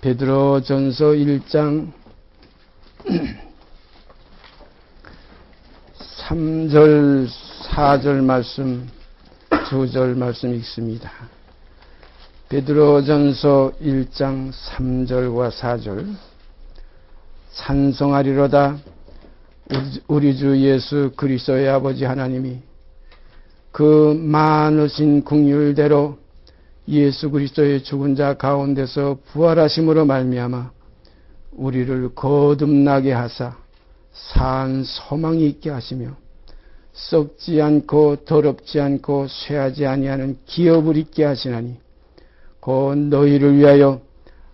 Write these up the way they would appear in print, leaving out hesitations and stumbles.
베드로전서 1장 3절 4절 말씀 2절 말씀 읽습니다. 베드로전서 1장 3절과 4절 찬송하리로다 우리 주 예수 그리스도의 아버지 하나님이 그 많으신 긍휼대로 예수 그리스도의 죽은 자 가운데서 부활하심으로 말미암아 우리를 거듭나게 하사 산 소망이 있게 하시며 썩지 않고 더럽지 않고 쇠하지 아니하는 기업을 있게 하시나니 곧 너희를 위하여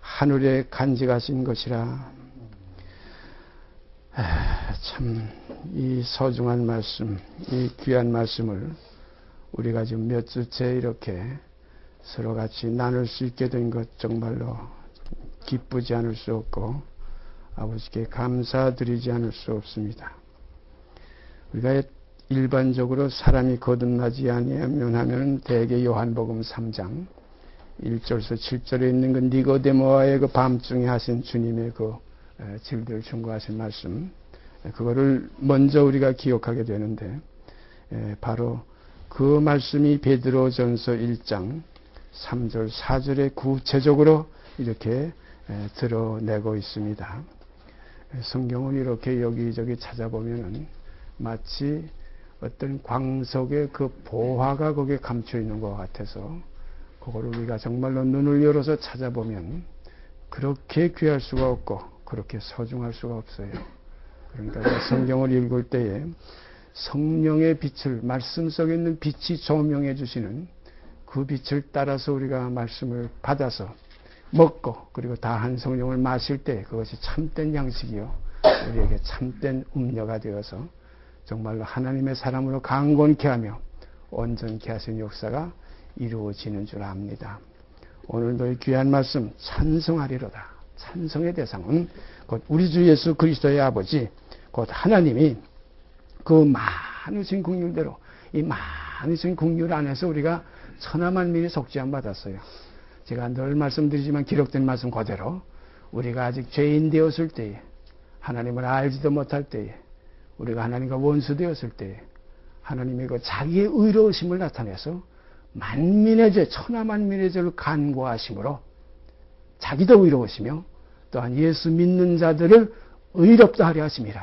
하늘에 간직하신 것이라. 참 이 소중한 말씀, 이 귀한 말씀을 우리가 지금 몇 주째 이렇게 서로 같이 나눌 수 있게 된 것 정말로 기쁘지 않을 수 없고 아버지께 감사드리지 않을 수 없습니다. 우리가 일반적으로 사람이 거듭나지 아니하면 하면 대개 요한복음 3장 1절에서 7절에 있는 그 니고데모와의 그 밤중에 하신 주님의 그 질들 충고하신 말씀, 그거를 먼저 우리가 기억하게 되는데 바로 그 말씀이 베드로전서 1장 3절 4절에 구체적으로 이렇게 드러내고 있습니다. 성경을 이렇게 여기저기 찾아보면은 마치 어떤 광석의 그 보화가 거기에 감춰 있는 것 같아서 그거를 우리가 정말로 눈을 열어서 찾아보면 그렇게 귀할 수가 없고 그렇게 소중할 수가 없어요. 그러니까 성경을 읽을 때에 성령의 빛을, 말씀 속에 있는 빛이 조명해 주시는 그 빛을 따라서 우리가 말씀을 받아서 먹고 그리고 다한 성령을 마실 때 그것이 참된 양식이요 우리에게 참된 음료가 되어서 정말로 하나님의 사람으로 강건케 하며 온전케 하신 역사가 이루어지는 줄 압니다. 오늘도 이 귀한 말씀 찬송하리로다. 찬송의 대상은 곧 우리 주 예수 그리스도의 아버지 곧 하나님이 그 많으신 긍휼대로 이 많으신 긍휼 안에서 우리가 천하만민이 속죄함 받았어요. 제가 늘 말씀드리지만 기록된 말씀 그대로 우리가 아직 죄인 되었을 때에 하나님을 알지도 못할 때에 우리가 하나님과 원수 되었을 때에 하나님의 그 자기의 의로우심을 나타내서 만민의 죄, 천하만민의 죄를 간구하심으로 자기도 의로우시며 또한 예수 믿는 자들을 의롭다 하려 하심이라.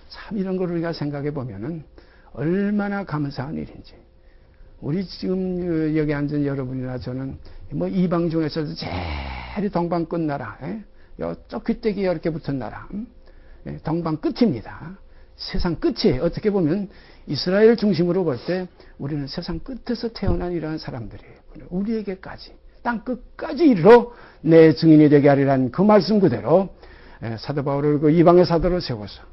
참 이런 걸 우리가 생각해 보면은 얼마나 감사한 일인지. 우리 지금 여기 앉은 여러분이나 저는 뭐 이방 중에서도 제일 동방 끝나라, 저 귀때기에 이렇게 붙은 나라, 동방 끝입니다. 세상 끝이에요. 어떻게 보면 이스라엘 중심으로 볼 때 우리는 세상 끝에서 태어난 이러한 사람들이에요. 우리에게까지 땅 끝까지 이르러 내 증인이 되게 하리라는 그 말씀 그대로 사도 바울을 그 이방의 사도로 세워서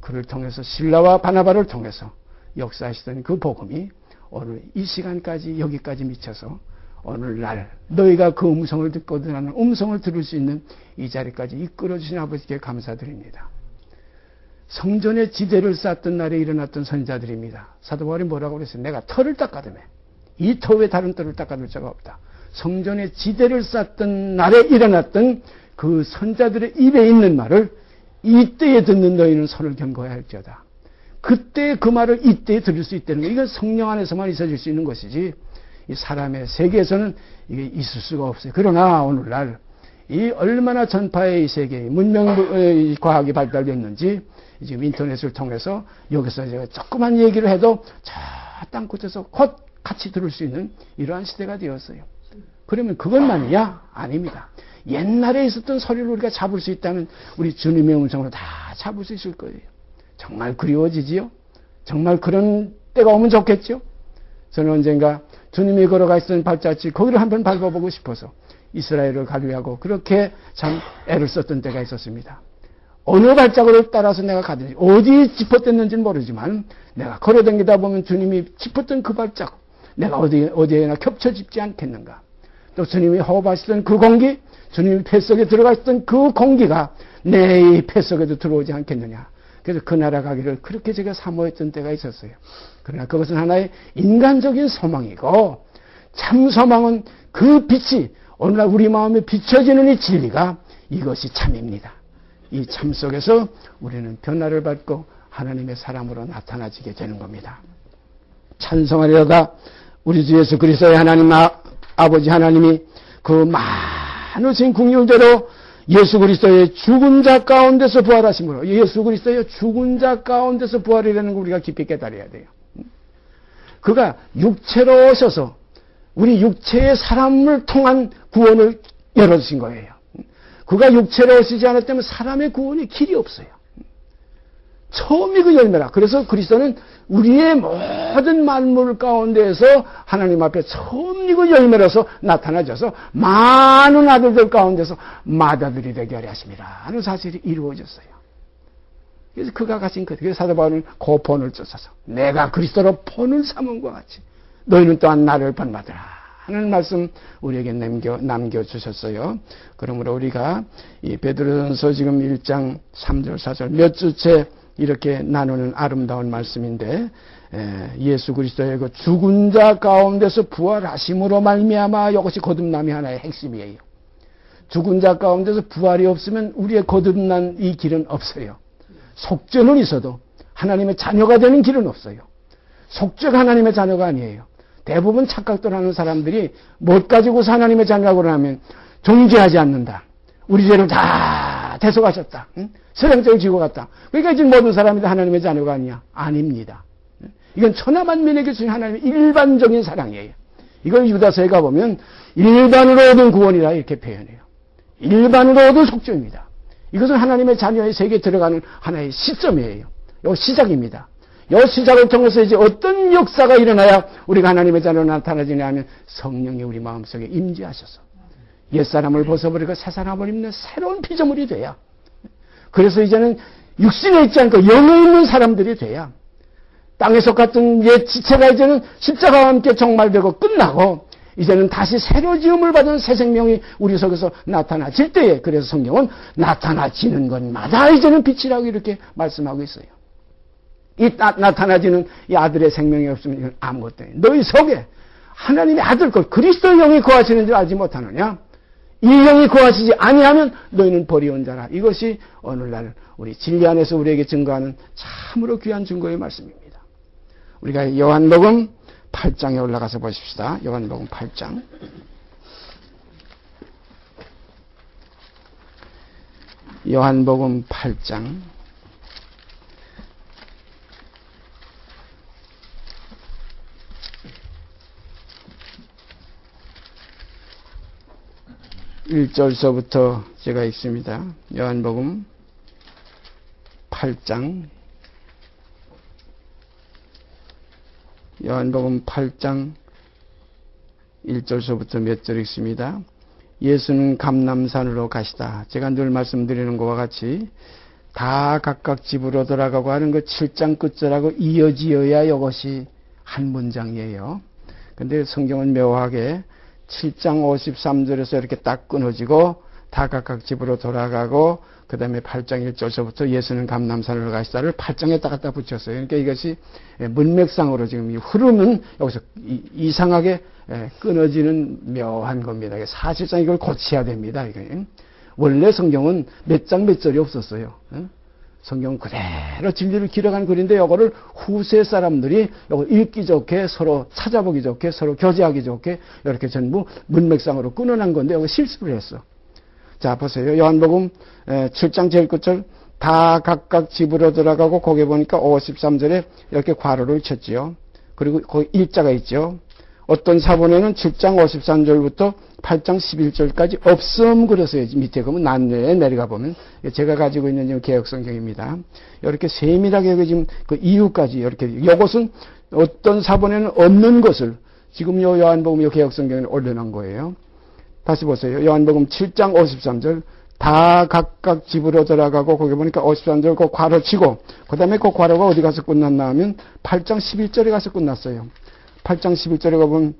그를 통해서 실라와 바나바를 통해서 역사하시던 그 복음이 오늘 이 시간까지 여기까지 미쳐서 오늘날 너희가 그 음성을 듣거든 하는 음성을 들을 수 있는 이 자리까지 이끌어주신 아버지께 감사드립니다. 성전의 지대를 쌓던 날에 일어났던 선지자들입니다. 사도 바울이 뭐라고 그랬어요? 내가 터를 닦아두매 이 터 외에 다른 터를 닦아둘 자가 없다. 성전의 지대를 쌓던 날에 일어났던 그 선자들의 입에 있는 말을 이때에 듣는 너희는 손을 경고해야 할지어다. 그때 그 말을 이때에 들을 수 있다는 거. 이건 성령 안에서만 있어질 수 있는 것이지 이 사람의 세계에서는 이게 있을 수가 없어요. 그러나 오늘날 이 얼마나 전파의 이 세계에 문명 과학이 발달됐는지 지금 인터넷을 통해서 여기서 제가 조그만 얘기를 해도 저 땅끝에서 곧 같이 들을 수 있는 이러한 시대가 되었어요. 그러면 그것만이야? 아닙니다. 옛날에 있었던 소리를 우리가 잡을 수 있다면 우리 주님의 음성으로 다 잡을 수 있을 거예요. 정말 그리워지지요? 정말 그런 때가 오면 좋겠죠? 저는 언젠가 주님이 걸어가 있던 발자취 거기를 한번 밟아보고 싶어서 이스라엘을 가려고 그렇게 참 애를 썼던 때가 있었습니다. 어느 발자국을 따라서 내가 가든지 어디에 짚어댔는지는 모르지만 내가 걸어다니다 보면 주님이 짚었던 그 발자국 내가 어디에나 겹쳐집지 않겠는가. 또 주님이 호흡하시던 그 공기, 주님이 폐 속에 들어가 있던 그 공기가 내 이 폐 속에도 들어오지 않겠느냐. 그래서 그 나라 가기를 그렇게 제가 사모했던 때가 있었어요. 그러나 그것은 하나의 인간적인 소망이고 참 소망은 그 빛이 오늘날 우리 마음에 비춰지는 이 진리가 이것이 참입니다. 이 참 속에서 우리는 변화를 받고 하나님의 사람으로 나타나지게 되는 겁니다. 찬송하리로다. 우리 주 예수 그리스도의 하나님 아버지 하나님이 그 많으신 긍휼대로 예수 그리스도의 죽은 자 가운데서 부활하심으로, 예수 그리스도의 죽은 자 가운데서 부활이라는 걸 우리가 깊이 깨달아야 돼요. 그가 육체로 오셔서 우리 육체의 사람을 통한 구원을 열어주신 거예요. 그가 육체로 오시지 않았다면 사람의 구원의 길이 없어요. 처음이 그 열매라. 그래서 그리스도는 우리의 모든 만물 가운데에서 하나님 앞에 처음 그 열매로서 나타나셔서 많은 아들들 가운데서 맏아들이 되게 하려 하심이라 하는 사실이 이루어졌어요. 그래서 그가 가진 것, 그래서 사도 바울은 그 본을 쫓아서 내가 그리스도로 본을 삼은과 같이 너희는 또한 나를 본받으라 하는 말씀 우리에게 남겨주셨어요. 그러므로 우리가 이 베드로전서 지금 1장 3절 4절 몇 주째 이렇게 나누는 아름다운 말씀인데, 예수 그리스도의 그 죽은 자 가운데서 부활하심으로 말미암아 이것이 거듭남이 하나의 핵심이에요. 죽은 자 가운데서 부활이 없으면 우리의 거듭난 이 길은 없어요. 속죄는 있어도 하나님의 자녀가 되는 길은 없어요. 속죄가 하나님의 자녀가 아니에요. 대부분 착각들 하는 사람들이 못 가지고서 하나님의 자녀라고 하면 존재하지 않는다. 우리 죄를 다 대속하셨다. 응? 세상적으로 지고 갔다. 그러니까 지금 모든 사람이 다 하나님의 자녀가 아니야. 아닙니다. 이건 천하만민에게 주신 하나님의 일반적인 사랑이에요. 이걸 유다서에 가보면 일반으로 얻은 구원이라 이렇게 표현해요. 일반으로 얻은 속죄입니다. 이것은 하나님의 자녀의 세계에 들어가는 하나의 시점이에요. 이 시작입니다. 이 시작을 통해서 이제 어떤 역사가 일어나야 우리가 하나님의 자녀로 나타나지냐 하면 성령이 우리 마음속에 임재하셔서 옛사람을 벗어버리고 새사람을 입는 새로운 피조물이 돼야, 그래서 이제는 육신에 있지 않고 영에 있는 사람들이 돼야 땅에 속았던 옛 지체가 이제는 십자가와 함께 종말되고 끝나고 이제는 다시 새로 지음을 받은 새 생명이 우리 속에서 나타나질 때에, 그래서 성경은 나타나지는 것마다 이제는 빛이라고 이렇게 말씀하고 있어요. 이 나타나지는 이 아들의 생명이 없으면 이건 아무것도 아니에요. 너희 속에 하나님의 아들 것 그리스도의 영이 거하시는 줄 알지 못하느냐? 이 영이 거하시지 아니하면 너희는 버리온 자라. 이것이 오늘날 우리 진리 안에서 우리에게 증거하는 참으로 귀한 증거의 말씀입니다. 우리가 요한복음 8장에 올라가서 보십시다. 요한복음 8장. 요한복음 8장. 1절서부터 제가 읽습니다. 요한복음 8장. 요한복음 8장 1절서부터 몇 절 읽습니다. 예수는 감람산으로 가시다. 제가 늘 말씀드리는 것과 같이 다 각각 집으로 돌아가고 하는 그 7장 끝절하고 이어지어야 이것이 한 문장이에요. 근데 성경은 묘하게 7장 53절에서 이렇게 딱 끊어지고 다 각각 집으로 돌아가고 그 다음에 8장 1절서부터 예수는 감람산으로 가시다를 8장에 딱 갖다 붙였어요. 그러니까 이것이 문맥상으로 지금 이 흐름은 여기서 이상하게 끊어지는 묘한 겁니다. 사실상 이걸 고쳐야 됩니다. 원래 성경은 몇 장 몇 절이 없었어요. 성경은 그대로 진리를 기록한 글인데 이거를 후세 사람들이 이걸 읽기 좋게 서로 찾아보기 좋게 서로 교제하기 좋게 이렇게 전부 문맥상으로 끊어낸 건데 이거 실수를 했어. 자 보세요. 요한복음 7장 제일 끝절 다 각각 집으로 들어가고 거기 보니까 53절에 이렇게 괄호를 쳤지요. 그리고 거기 일자가 있죠. 어떤 사본에는 7장 53절부터 8장 11절까지 없음 그래서 밑에 보면 난내에 내려가 보면 제가 가지고 있는 지금 개혁성경입니다. 이렇게 세밀하게 여기 지금 그 이유까지 이렇게 이것은 어떤 사본에는 없는 것을 지금 요 요한복음 요 개혁성경에 올려놓은 거예요. 다시 보세요. 요한복음 7장 53절 다 각각 집으로 들어가고 거기 보니까 53절 그 괄호 치고 그 다음에 그 괄호가 어디 가서 끝났나 하면 8장 11절에 가서 끝났어요. 8장 11절에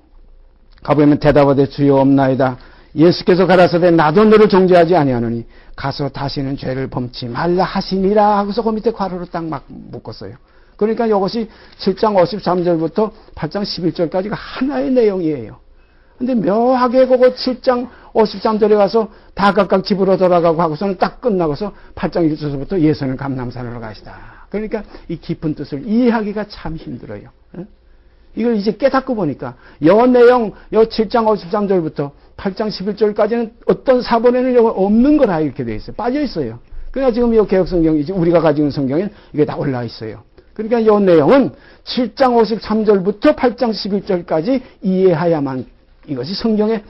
가보면 대답하되 주여 없나이다. 예수께서 가라사대 나도 너를 정죄하지 아니하노니 가서 다시는 죄를 범치 말라 하시니라 하고서 그 밑에 괄호로 딱 막 묶었어요. 그러니까 이것이 7장 53절부터 8장 11절까지가 하나의 내용이에요. 근데 묘하게 그거 7장 53절에 가서 다 각각 집으로 돌아가고 하고서는 딱 끝나고서 8장 1절부터 예수는 감람산으로 가시다. 그러니까 이 깊은 뜻을 이해하기가 참 힘들어요. 이걸 이제 깨닫고 보니까 요 내용, 요 7장 53절부터 8장 11절까지는 어떤 사본에는 없는 거라 이렇게 돼 있어요. 빠져 있어요. 그러니까 지금 이 개혁성경, 이제 우리가 가지고 있는 성경엔 이게 다 올라와 있어요. 그러니까 이 내용은 7장 53절부터 8장 11절까지 이해해야만 이것이 성경의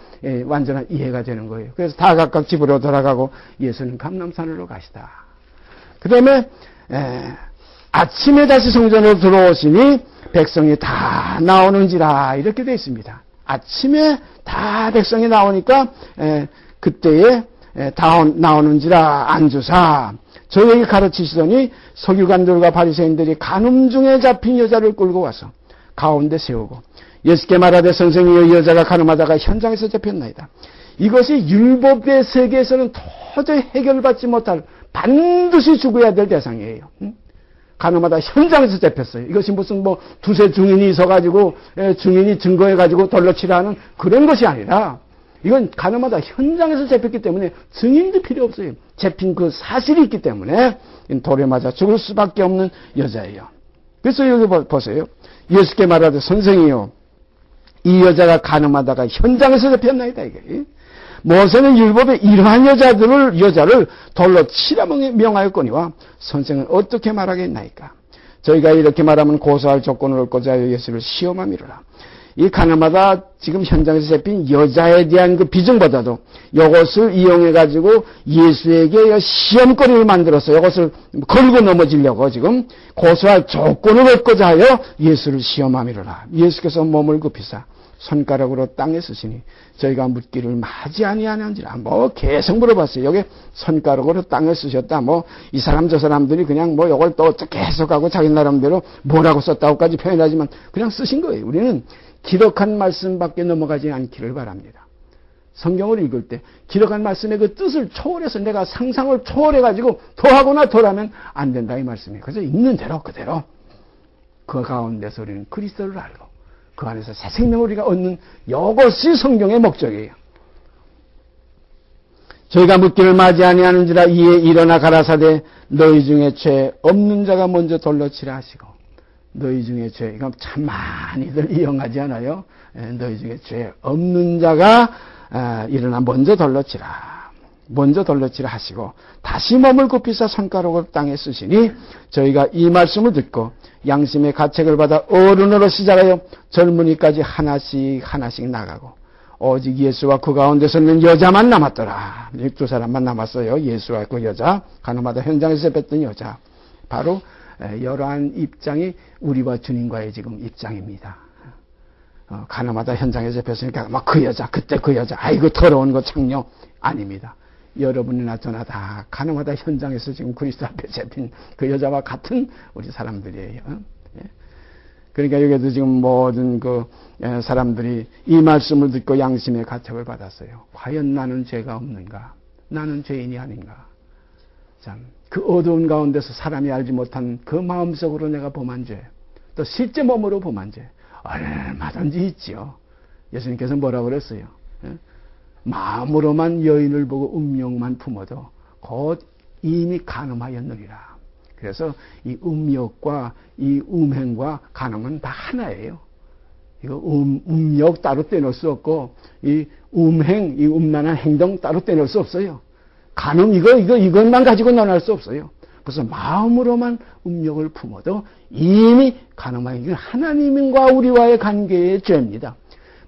완전한 이해가 되는 거예요. 그래서 다 각각 집으로 돌아가고 예수는 감람산으로 가시다. 그 다음에 아침에 다시 성전으로 들어오시니 백성이 다 나오는지라 이렇게 되어 있습니다. 아침에 다 백성이 나오니까 그때에 다 나오는지라 안주사 저에게 가르치시더니 서기관들과 바리새인들이 간음 중에 잡힌 여자를 끌고 와서 가운데 세우고 예수께 말하되 선생님이 여자가 간음하다가 현장에서 잡혔나이다. 이것이 율법의 세계에서는 도저히 해결받지 못할 반드시 죽어야 될 대상이에요. 간음하다 현장에서 잡혔어요. 이것이 무슨 뭐 두세 증인이 있어가지고 증인이 증거해가지고 돌로 치라는 그런 것이 아니라 이건 간음하다 현장에서 잡혔기 때문에 증인도 필요 없어요. 잡힌 그 사실이 있기 때문에 돌에 맞아 죽을 수밖에 없는 여자예요. 그래서 여기 보세요. 예수께 말하되 선생이요 이 여자가 간음하다가 현장에서 잡혔나이다. 이게 모세는 율법에 이러한 여자를 돌로 치라 명하였거니와 선생은 어떻게 말하겠나이까. 저희가 이렇게 말하면 고소할 조건을 얻고자 하여 예수를 시험함이로라. 이 간음하다 지금 현장에서 잡힌 여자에 대한 그 비중보다도 이것을 이용해가지고 예수에게 시험거리를 만들어서 이것을 걸고 넘어지려고 지금 고소할 조건을 얻고자 하여 예수를 시험함이로라. 예수께서 몸을 굽히사 손가락으로 땅에 쓰시니 저희가 묻기를 마지 아니하는지라. 뭐 계속 물어봤어요. 여기 손가락으로 땅에 쓰셨다. 뭐 이 사람 저 사람들이 그냥 뭐 이걸 또 어떻게 해석하고 자기 나름대로 뭐라고 썼다고까지 표현하지만 그냥 쓰신 거예요. 우리는 기록한 말씀밖에 넘어가지 않기를 바랍니다. 성경을 읽을 때 기록한 말씀의 그 뜻을 초월해서 내가 상상을 초월해가지고 더하거나 덜하면 안 된다 이 말씀이에요. 그래서 있는 대로 그대로 그 가운데서 우리는 그리스도를 알고 그 안에서 새 생명을 우리가 얻는 이것이 성경의 목적이에요. 저희가 묻기를 맞이 아니하는지라 이에 일어나 가라사대 너희 중에 죄 없는 자가 먼저 돌로 치라 하시고 너희 중에 죄 이거 참 많이들 이용하지 않아요? 너희 중에 죄 없는 자가 일어나 먼저 돌로 치라. 먼저 돌로 치라 하시고 다시 몸을 굽히사 손가락을 땅에 쓰시니 저희가 이 말씀을 듣고 양심의 가책을 받아 어른으로 시작하여 젊은이까지 하나씩 나가고 오직 예수와 그 가운데서는 여자만 남았더라. 두 사람만 남았어요. 예수와 그 여자, 간음하다 현장에서 뵀던 여자. 바로 이러한 입장이 우리와 주님과의 지금 입장입니다. 간음하다 현장에서 뵀으니까 막 그 여자, 그때 그 여자, 아이고 더러운 거 창녀 아닙니다. 여러분이나 저나 다 간음하다 현장에서 지금 그리스도 앞에 잡힌 그 여자와 같은 우리 사람들이에요. 그러니까 여기도 지금 모든 그 사람들이 이 말씀을 듣고 양심의 가책을 받았어요. 과연 나는 죄가 없는가? 나는 죄인이 아닌가? 참, 그 어두운 가운데서 사람이 알지 못한 그 마음속으로 내가 범한 죄, 또 실제 몸으로 범한 죄, 얼마든지 있지요. 예수님께서 뭐라고 그랬어요? 마음으로만 여인을 보고 음욕만 품어도 곧 이미 간음하였느니라. 그래서 이 음욕과 이 음행과 간음은 다 하나예요. 이거 음욕 따로 떼놓을 수 없고 이 음행, 이 음란한 행동 따로 떼놓을 수 없어요. 간음 이것만 가지고 논할 수 없어요. 그래서 마음으로만 음욕을 품어도 이미 간음하여 이건 하나님과 우리와의 관계의 죄입니다.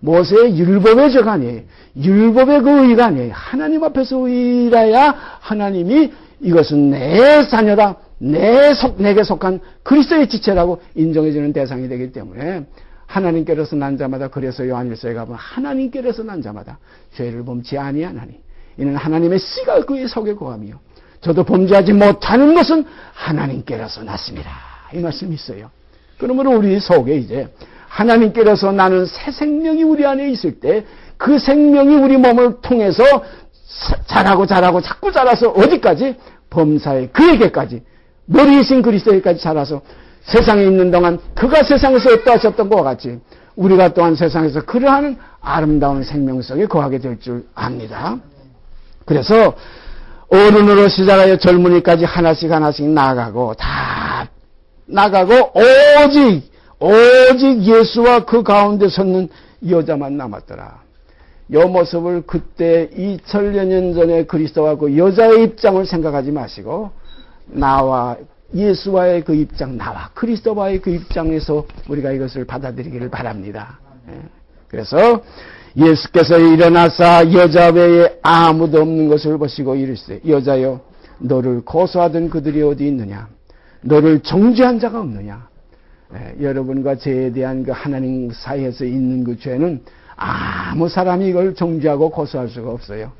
모세의 율법의 죄가 아니에요. 율법의 그 의가 아니에요. 하나님 앞에서 의라야 하나님이 이것은 내 자녀다. 내게 속한 그리스도의 지체라고 인정해주는 대상이 되기 때문에 하나님께로서 난 자마다 그래서 요한일서에 가보면 하나님께로서 난 자마다 죄를 범치 아니하나니 이는 하나님의 씨가 그의 속에 거하며 저도 범죄하지 못하는 것은 하나님께로서 났습니다. 이 말씀이 있어요. 그러므로 우리 속에 이제 하나님께로서 나는 새 생명이 우리 안에 있을 때 그 생명이 우리 몸을 통해서 자라고 자꾸 자라서 어디까지? 범사의 그에게까지 머리이신 그리스도에게까지 자라서 세상에 있는 동안 그가 세상에서 어떠하셨던 것과 같이 우리가 또한 세상에서 그러한 아름다운 생명성에 거하게 될 줄 압니다. 그래서 어른으로 시작하여 젊은이까지 하나씩 나아가고 다 나가고 오직 예수와 그 가운데 섰는 여자만 남았더라. 이 모습을 그때 2000여 년 전에 그리스도와 그 여자의 입장을 생각하지 마시고 나와 예수와의 그 입장, 나와 그리스도와의 그 입장에서 우리가 이것을 받아들이기를 바랍니다. 그래서 예수께서 일어나사 여자 외에 아무도 없는 것을 보시고 이르시되 여자여 너를 고소하던 그들이 어디 있느냐? 너를 정죄한 자가 없느냐? 여러분과 저에 대한 그 하나님 사이에서 있는 그 죄는 아무 사람이 이걸 정죄하고 고소할 수가 없어요.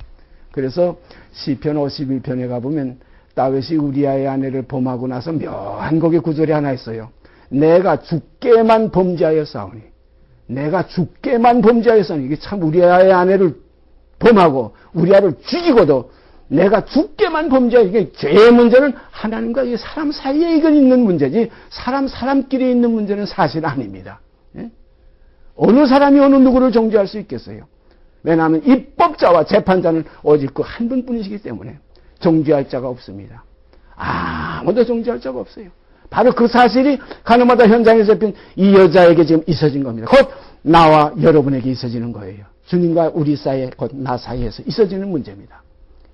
그래서 시편 51편에 가보면 다윗이 우리아의 아내를 범하고 나서 묘한 곡의 구절이 하나 있어요. 내가 주께만 범죄하였사오니 내가 주께만 범죄하였사오니 이게 참 우리아의 아내를 범하고 우리아를 죽이고도 내가 주께만 범죄하여 이게 죄의 문제는 하나님과 사람 사이에 이건 있는 문제지 사람끼리 있는 문제는 사실 아닙니다. 어느 사람이 어느 누구를 정죄할 수 있겠어요? 왜냐하면 입법자와 재판자는 오직 그 한 분뿐이시기 때문에 정죄할 자가 없습니다. 아무도 정죄할 자가 없어요. 바로 그 사실이 가늠하다 현장에 잡힌 이 여자에게 지금 있어진 겁니다. 곧 나와 여러분에게 있어지는 거예요. 주님과 우리 사이에 곧 나 사이에서 있어지는 문제입니다.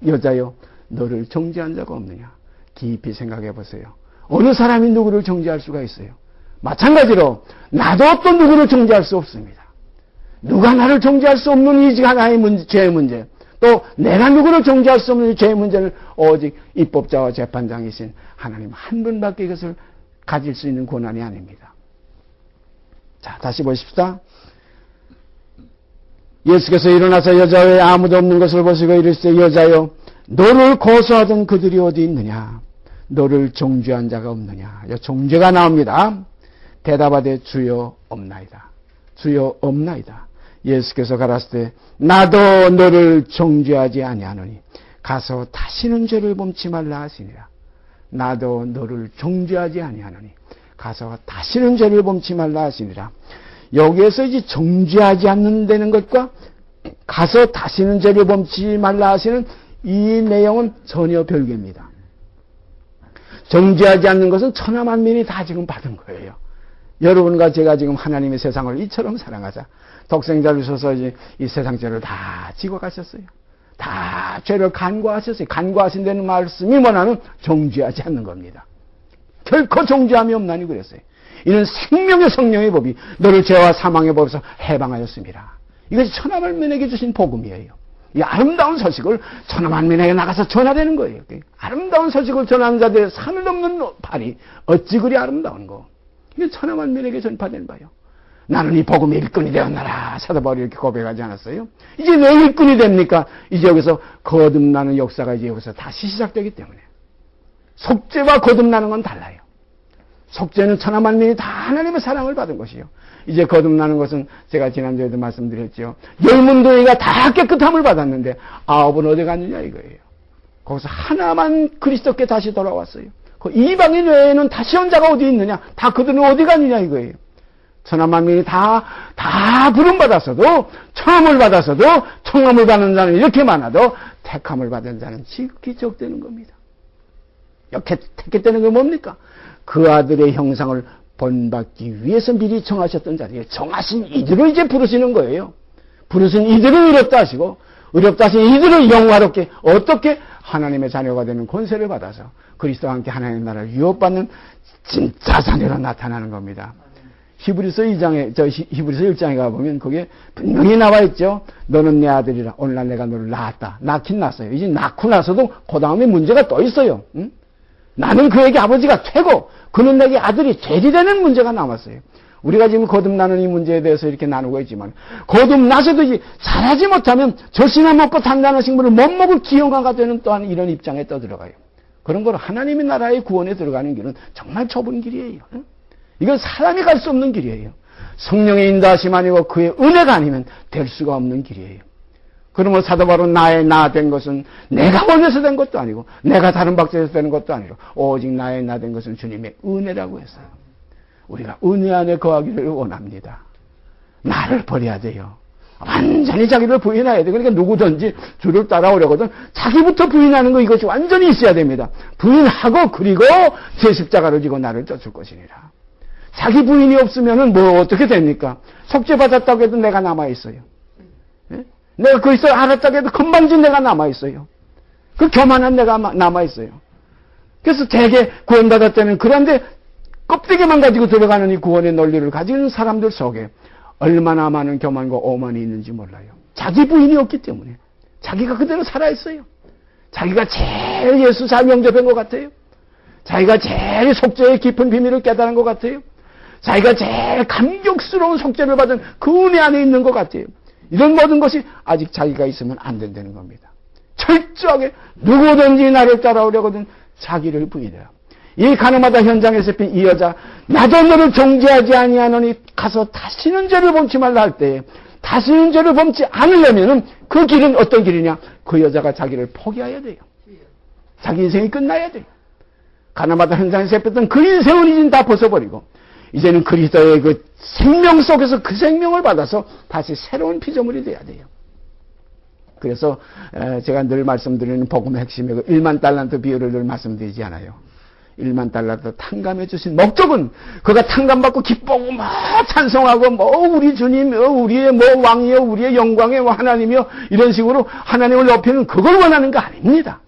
여자여 너를 정죄한 자가 없느냐? 깊이 생각해 보세요. 어느 사람이 누구를 정죄할 수가 있어요? 마찬가지로 나도 또 누구를 정죄할 수 없습니다. 누가 나를 정죄할 수 없는 이 하나의 죄의 문제, 또 내가 누구를 정죄할 수 없는 죄의 문제를 오직 입법자와 재판장이신 하나님 한 분밖에 이것을 가질 수 있는 권한이 아닙니다. 자, 다시 보십시다. 예수께서 일어나서 여자 외에 아무도 없는 것을 보시고 이르시되 여자여 너를 고소하던 그들이 어디 있느냐? 너를 정죄한 자가 없느냐? 정죄가 나옵니다. 대답하되 주여 없나이다. 주여 없나이다. 예수께서 가라사대 나도 너를 정죄하지 아니하노니 가서 다시는 죄를 범치 말라 하시니라. 나도 너를 정죄하지 아니하노니 가서 다시는 죄를 범치 말라 하시니라. 여기에서 이제 정죄하지 않는다는 것과 가서 다시는 죄를 범치 말라 하시는 이 내용은 전혀 별개입니다. 정죄하지 않는 것은 천하만민이 다 지금 받은 거예요. 여러분과 제가 지금 하나님의 세상을 이처럼 사랑하자. 독생자를 주셔서 이 세상 죄를 다 지고 가셨어요. 다 죄를 간과하셨어요. 간과하신다는 말씀이 뭐냐면 정죄하지 않는 겁니다. 결코 정죄함이 없나니 그랬어요. 이는 생명의 성령의 법이 너를 죄와 사망의 법에서 해방하였습니다. 이것이 천하만민에게 주신 복음이에요. 이 아름다운 소식을 천하만민에게 나가서 전하되는 거예요. 아름다운 소식을 전하는 자들의 산을 넘는 발이 어찌 그리 아름다운 거. 이게 천하만민에게 전파되는 바요. 나는 이 복음의 일꾼이 되었나라. 사도 바울이 이렇게 고백하지 않았어요? 이제 왜 일꾼이 됩니까? 이제 여기서 거듭나는 역사가 이제 여기서 다시 시작되기 때문에. 속죄와 거듭나는 건 달라요. 속죄는 천하만민이 다 하나님의 사랑을 받은 것이요. 이제 거듭나는 것은 제가 지난주에도 말씀드렸죠. 10문도회가 다 깨끗함을 받았는데 9은 어디 갔느냐 이거예요. 거기서 하나만 그리스도께 다시 돌아왔어요. 그 이방인 외에는 다시 온 자가 어디 있느냐? 다 그들은 어디 갔느냐 이거예요. 천하만민이 다 부름받았어도 청함을 받았어도 청함을 받는 자는 이렇게 많아도 택함을 받은 자는 지극히 적되는 겁니다. 이렇게 택했다는 건 뭡니까? 그 아들의 형상을 본받기 위해서 미리 정하셨던 자리에 정하신 이들을 이제 부르시는 거예요. 부르신 이들을 의롭다 하시고 의롭다 하신 이들을 영화롭게 어떻게 하나님의 자녀가 되는 권세를 받아서 그리스도와 함께 하나님의 나라를 유업받는 진짜 자녀로 나타나는 겁니다. 히브리서 1장에 가보면 거기에 분명히 나와 있죠. 너는 내 아들이라. 오늘날 내가 너를 낳았다. 낳긴 낳았어요. 이제 낳고 나서도 그 다음에 문제가 또 있어요. 응? 나는 그에게 아버지가 되고 그는 내게 아들이 되리라는 문제가 남았어요. 우리가 지금 거듭나는 이 문제에 대해서 이렇게 나누고 있지만 거듭나서도 이제 잘하지 못하면 젖이나 먹고 단단한 식물을 못 먹을 기형아가 되는 또한 이런 입장에 떠들어가요. 그런 걸 하나님의 나라의 구원에 들어가는 길은 정말 좁은 길이에요. 응? 이건 사람이 갈 수 없는 길이에요. 성령의 인도하심 아니고 그의 은혜가 아니면 될 수가 없는 길이에요. 그러면 사도 바울은 나의 나 된 것은 내가 원해서 된 것도 아니고 내가 다른 박자에서 되는 것도 아니고 오직 나의 나 된 것은 주님의 은혜라고 했어요. 우리가 은혜 안에 거하기를 원합니다. 나를 버려야 돼요. 완전히 자기를 부인해야 돼. 그러니까 누구든지 주를 따라오려거든 자기부터 부인하는 거 이것이 완전히 있어야 됩니다. 부인하고 그리고 제 십자가를 지고 나를 쫓을 것이니라. 자기 부인이 없으면은 뭐 어떻게 됩니까? 속죄받았다고 해도 내가 남아있어요. 예? 내가 그리스도 알았다고 해도 건방진 내가 남아있어요. 그 교만한 내가 남아있어요. 그래서 대개 구원받았다면 그런데 껍데기만 가지고 들어가는 이 구원의 논리를 가지는 사람들 속에 얼마나 많은 교만과 오만이 있는지 몰라요. 자기 부인이 없기 때문에 자기가 그대로 살아있어요. 자기가 제일 예수 잘 영접한 것 같아요. 자기가 제일 속죄의 깊은 비밀을 깨달은 것 같아요. 자기가 제일 감격스러운 속죄를 받은 그 은혜 안에 있는 것 같아요. 이런 모든 것이 아직 자기가 있으면 안 된다는 겁니다. 철저하게 누구든지 나를 따라오려거든 자기를 부인해라. 이 가늠하다 현장에서 핀 이 여자 나도 너를 정죄하지 아니하노니 가서 다시는 죄를 범치 말라 할 때에 다시는 죄를 범치 않으려면은 그 길은 어떤 길이냐? 그 여자가 자기를 포기해야 돼요. 자기 인생이 끝나야 돼요. 가늠하다 현장에서 폈던 그 인생은 이제 다 벗어버리고 이제는 그리스도의 그 생명 속에서 그 생명을 받아서 다시 새로운 피조물이 돼야 돼요. 그래서 제가 늘 말씀드리는 복음의 핵심의 그 1만 달란트 비유를 늘 말씀드리지 않아요. 1만 달란트 탕감해 주신 목적은 그가 탕감받고 기뻐하고 막 찬송하고 뭐 우리 주님, 우리의 뭐 왕이요, 우리의 영광의 하나님이요 이런 식으로 하나님을 높이는 그걸 원하는 거 아닙니다.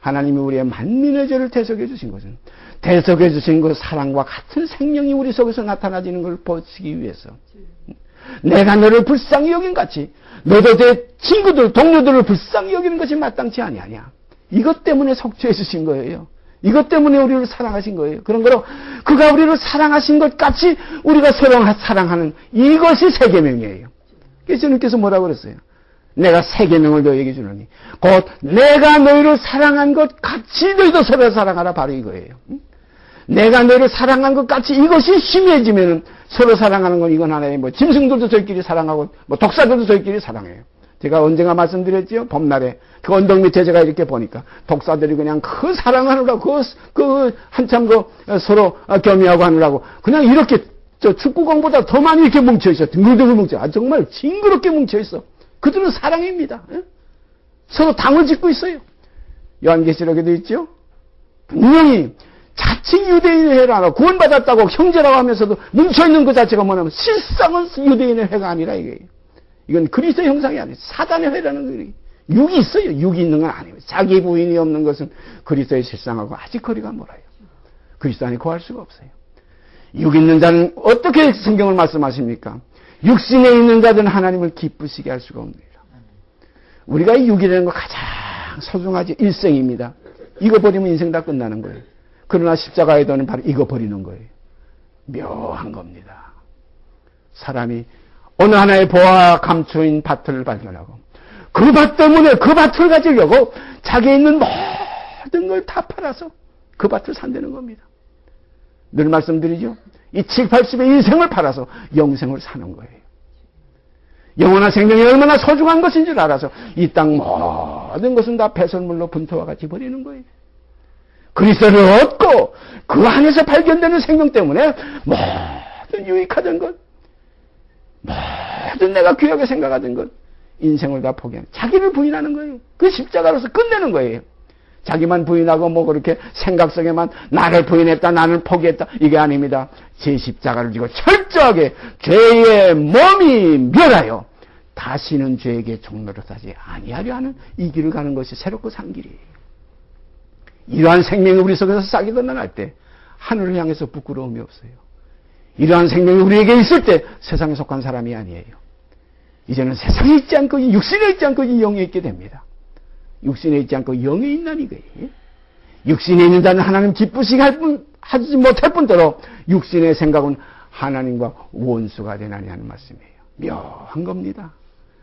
하나님이 우리의 만민의 죄를 대속해 주신 것은 대속해 주신 그 사랑과 같은 생명이 우리 속에서 나타나지는 걸 보시기 위해서 내가 너를 불쌍히 여긴 같이 너도 내 친구들, 동료들을 불쌍히 여기는 것이 마땅치 아니하냐. 이것 때문에 속죄해 주신 거예요. 이것 때문에 우리를 사랑하신 거예요. 그런 거로 그가 우리를 사랑하신 것 같이 우리가 서로 사랑하는 이것이 새 계명이에요. 예수님께서 뭐라고 그랬어요? 내가 새 계명을 너에게 주노니 곧 내가 너희를 사랑한 것 같이 너희도 서로 사랑하라. 바로 이거예요. 내가 너희를 사랑한 것 같이 이것이 심해지면은 서로 사랑하는 건 이건 하나의 뭐 짐승들도 저희끼리 사랑하고 뭐 독사들도 저희끼리 사랑해요. 제가 언젠가 말씀드렸죠. 봄날에 그 언덕 밑에 제가 이렇게 보니까 독사들이 그냥 그 사랑하느라고 그 한참 서로 겸유하고 하느라고 그냥 이렇게 저 축구공보다 더 많이 이렇게 뭉쳐 있어. 둥글둥글 뭉쳐. 정말 징그럽게 뭉쳐 있어. 그들은 사랑입니다. 서로 당을 짓고 있어요. 요한계시록에도 있죠. 분명히 자칭 유대인의 회를 안 하고 구원받았다고 형제라고 하면서도 뭉쳐있는 그 자체가 뭐냐면 실상은 유대인의 회가 아니라 이거예요. 이건 그리스도의 형상이 아니에요. 사단의 회라는 거예요. 육이 있어요. 육이 있는 건 아니에요. 자기 부인이 없는 것은 그리스도의 실상하고 아직 거리가 멀어요. 그리스도 안에 거할 수가 없어요. 육 있는 자는 어떻게 성경을 말씀하십니까? 육신에 있는 자들은 하나님을 기쁘시게 할 수가 없느니라. 우리가 이 육이라는 거 가장 소중하지 일생입니다. 이거 버리면 인생 다 끝나는 거예요. 그러나 십자가에 도는 바로 이거 버리는 거예요. 묘한 겁니다. 사람이 어느 하나의 보화 감추인 밭을 발견하고 그 밭 때문에 그 밭을 가지려고 자기에 있는 모든 걸 다 팔아서 그 밭을 산다는 겁니다. 늘 말씀드리죠. 이 7, 80의 인생을 팔아서 영생을 사는 거예요. 영원한 생명이 얼마나 소중한 것인 줄 알아서 이 땅 모든 것은 다 배설물로 분토와 같이 버리는 거예요. 그리스도를 얻고 그 안에서 발견되는 생명 때문에 모든 유익하던 것, 모든 내가 귀하게 생각하던 것, 인생을 다 포기하는, 자기를 부인하는 거예요. 그 십자가로서 끝내는 거예요. 자기만 부인하고 뭐 그렇게 생각 속에만 나를 부인했다, 나는 포기했다, 이게 아닙니다. 제 십자가를 지고 철저하게 죄의 몸이 멸하여 다시는 죄에게 종노릇하지 아니하려 하는 이 길을 가는 것이 새롭고 산 길이에요. 이러한 생명이 우리 속에서 싹이 돋아날 때 하늘을 향해서 부끄러움이 없어요. 이러한 생명이 우리에게 있을 때 세상에 속한 사람이 아니에요. 이제는 세상에 있지 않고 육신에 있지 않고 이 영에 있게 됩니다. 육신에 있지 않고 영에 있는 이거예요. 육신에 있는 자는 하나님 기쁘시게 하지 못할 뿐더러 육신의 생각은 하나님과 원수가 되나니 하는 말씀이에요. 묘한 겁니다.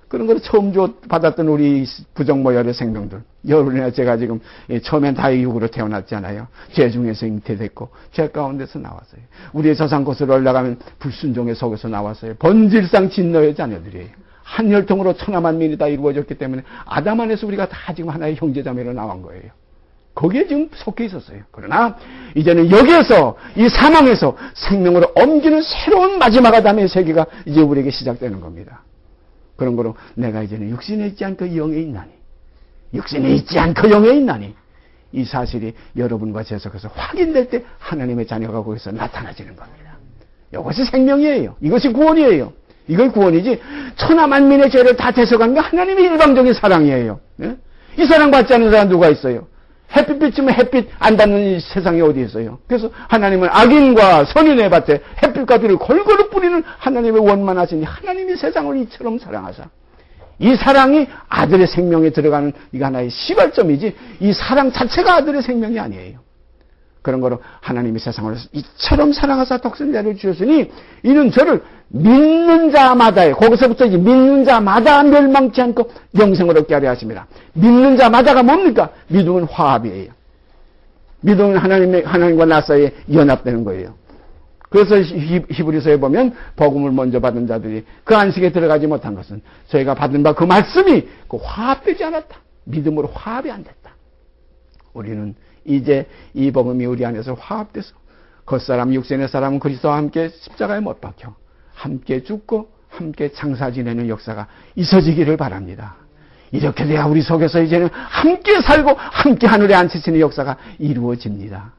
그런 걸 처음 받았던 우리 부정모열의 생명들. 여러분이나 제가 지금 처음엔 다 육으로 태어났잖아요. 죄 중에서 잉태됐고 죄 가운데서 나왔어요. 우리의 저상곳으로 올라가면 불순종의 속에서 나왔어요. 본질상 진노의 자녀들이에요. 한 혈통으로 천하만민이 다 이루어졌기 때문에 아담 안에서 우리가 다 지금 하나의 형제자매로 나온 거예요. 거기에 지금 속해 있었어요. 그러나 이제는 여기에서 이 사망에서 생명으로 옮기는 새로운 마지막 아담의 세계가 이제 우리에게 시작되는 겁니다. 그런 거로 내가 이제는 육신에 있지 않고 영에 있나니, 육신에 있지 않고 영에 있나니, 이 사실이 여러분과 제 속에서 확인될 때 하나님의 자녀가 거기서 나타나지는 겁니다. 이것이 생명이에요. 이것이 구원이에요. 이걸 구원이지 천하만민의 죄를 다 대속한 게 하나님의 일방적인 사랑이에요. 예? 이 사랑 받지 않는 사람 누가 있어요? 햇빛 비치면 햇빛 안 받는 이 세상에 어디 있어요? 그래서 하나님은 악인과 선인의 밭에 햇빛과 비를 골고루 뿌리는 하나님의 원만하신 하나님이 세상을 이처럼 사랑하사, 이 사랑이 아들의 생명에 들어가는 이거 하나의 시발점이지 이 사랑 자체가 아들의 생명이 아니에요. 그런 거로 하나님이 세상을 이처럼 사랑하사 독생자를 주셨으니 이는 저를 믿는 자마다에, 거기서부터 이제 믿는 자마다 멸망치 않고 영생을 얻게 하려 하십니다. 믿는 자마다가 뭡니까? 믿음은 화합이에요. 믿음은 하나님과 나 사이에 연합되는 거예요. 그래서 히브리서에 보면 복음을 먼저 받은 자들이 그 안식에 들어가지 못한 것은 저희가 받은 바 그 말씀이 그 화합되지 않았다. 믿음으로 화합이 안 됐다. 우리는 이제 이 복음이 우리 안에서 화합돼서 겉사람 육신의 사람은 그리스도와 함께 십자가에 못 박혀 함께 죽고 함께 장사 지내는 역사가 있어지기를 바랍니다. 이렇게 돼야 우리 속에서 이제는 함께 살고 함께 하늘에 앉히시는 역사가 이루어집니다.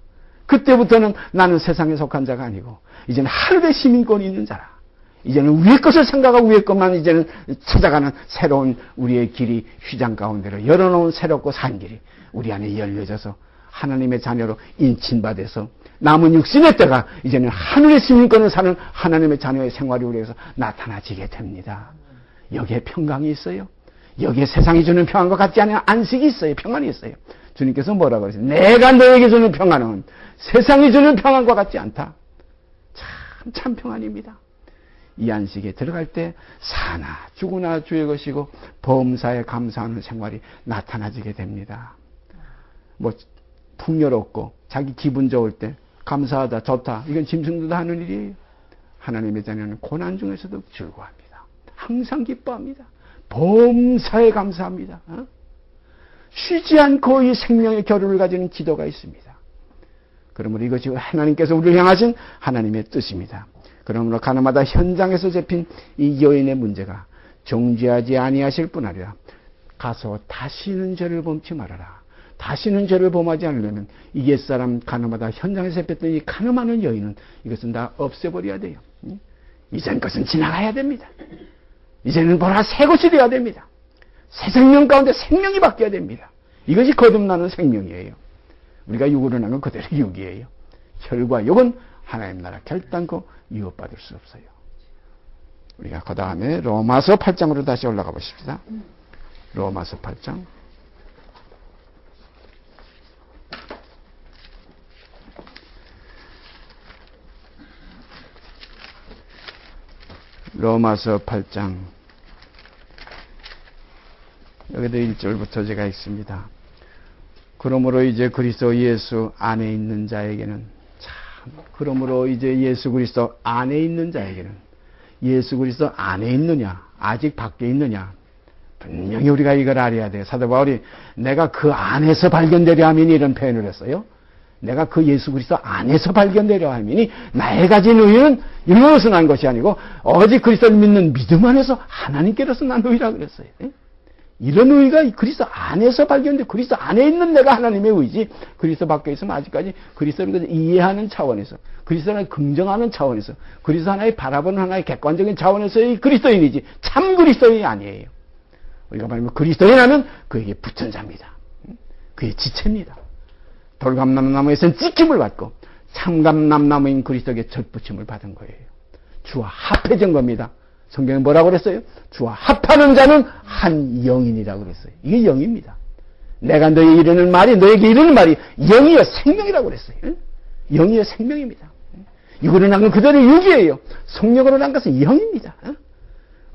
그때부터는 나는 세상에 속한 자가 아니고 이제는 하늘의 시민권이 있는 자라. 이제는 위의 것을 생각하고 위의 것만 이제는 찾아가는 새로운 우리의 길이 휘장 가운데로 열어놓은 새롭고 산 길이 우리 안에 열려져서 하나님의 자녀로 인친받아서 남은 육신의 때가 이제는 하늘의 시민권을 사는 하나님의 자녀의 생활이 우리에서 나타나지게 됩니다. 여기에 평강이 있어요. 여기에 세상이 주는 평안과 같지 않은 안식이 있어요. 평안이 있어요. 주님께서 뭐라고 하세요? 내가 너에게 주는 평안은 세상이 주는 평안과 같지 않다. 참 평안입니다. 이 안식에 들어갈 때 사나 죽으나 주의 것이고 범사에 감사하는 생활이 나타나지게 됩니다. 뭐 풍요롭고 자기 기분 좋을 때 감사하다, 좋다, 이건 짐승도 하는 일이에요. 하나님의 자녀는 고난 중에서도 즐거워합니다. 항상 기뻐합니다. 범사에 감사합니다. 쉬지 않고 이 생명의 겨루를 가지는 기도가 있습니다. 그러므로 이것이 하나님께서 우리를 향하신 하나님의 뜻입니다. 그러므로 가나마다 현장에서 잡힌 이 여인의 문제가 정죄하지 아니하실 뿐 아니라 가서 다시는 죄를 범치 말아라. 다시는 죄를 범하지 않으려면 이 옛사람 가늠하다 현장에서 잡혔던 이 가늠하는 여인은 이것은 다 없애버려야 돼요. 이전 것은 지나가야 됩니다. 이제는 보라 새 것이 되어야 됩니다. 새 생명 가운데 생명이 바뀌어야 됩니다. 이것이 거듭나는 생명이에요. 우리가 육으로 난 건 그대로 육이에요. 혈과 육은 하나님 나라 결단코 유업받을 수 없어요. 우리가 그 다음에 로마서 8장으로 다시 올라가 보십시다. 로마서 8장. 로마서 8장. 여기도 1절부터 제가 읽습니다. 그러므로 이제 그리스도 예수 안에 있는 자에게는 그러므로 이제 예수 그리스도 안에 있는 자에게는 예수 그리스도 안에 있느냐 아직 밖에 있느냐 분명히 우리가 이걸 알아야 돼요. 사도 바울이 내가 그 안에서 발견되려 함이니 이런 표현을 했어요. 내가 그 예수 그리스도 안에서 발견되려 함이니 나의 가진 의는 이로서 난 것이 아니고 오직 그리스도를 믿는 믿음 안에서 하나님께로서 난 의라 그랬어요. 이런 의가 그리스도 안에서 발견돼 그리스도 안에 있는 내가 하나님의 의지 그리스도 밖에 있으면 아직까지 그리스도를 이해하는 차원에서 그리스도를 긍정하는 차원에서 그리스도 하나의 바라보는 하나의 객관적인 차원에서의 그리스도인이지 참 그리스도인이 아니에요. 우리가 말하면 그리스도인하면 그에게 붙은 자입니다. 그의 지체입니다. 돌감람나무에서는 찍힘을 받고 참감람나무인 그리스도에게 젖붙임을 받은 거예요. 주와 합해진 겁니다. 성경에 뭐라고 그랬어요? 주와 합하는 자는 한 영인이라고 그랬어요. 이게 영입니다. 내가 너에게 이르는 말이 너에게 이르는 말이 영이여 생명이라고 그랬어요. 영이여 생명입니다. 육으로 난 건 그대로 육이에요. 성령으로 난 것은 영입니다.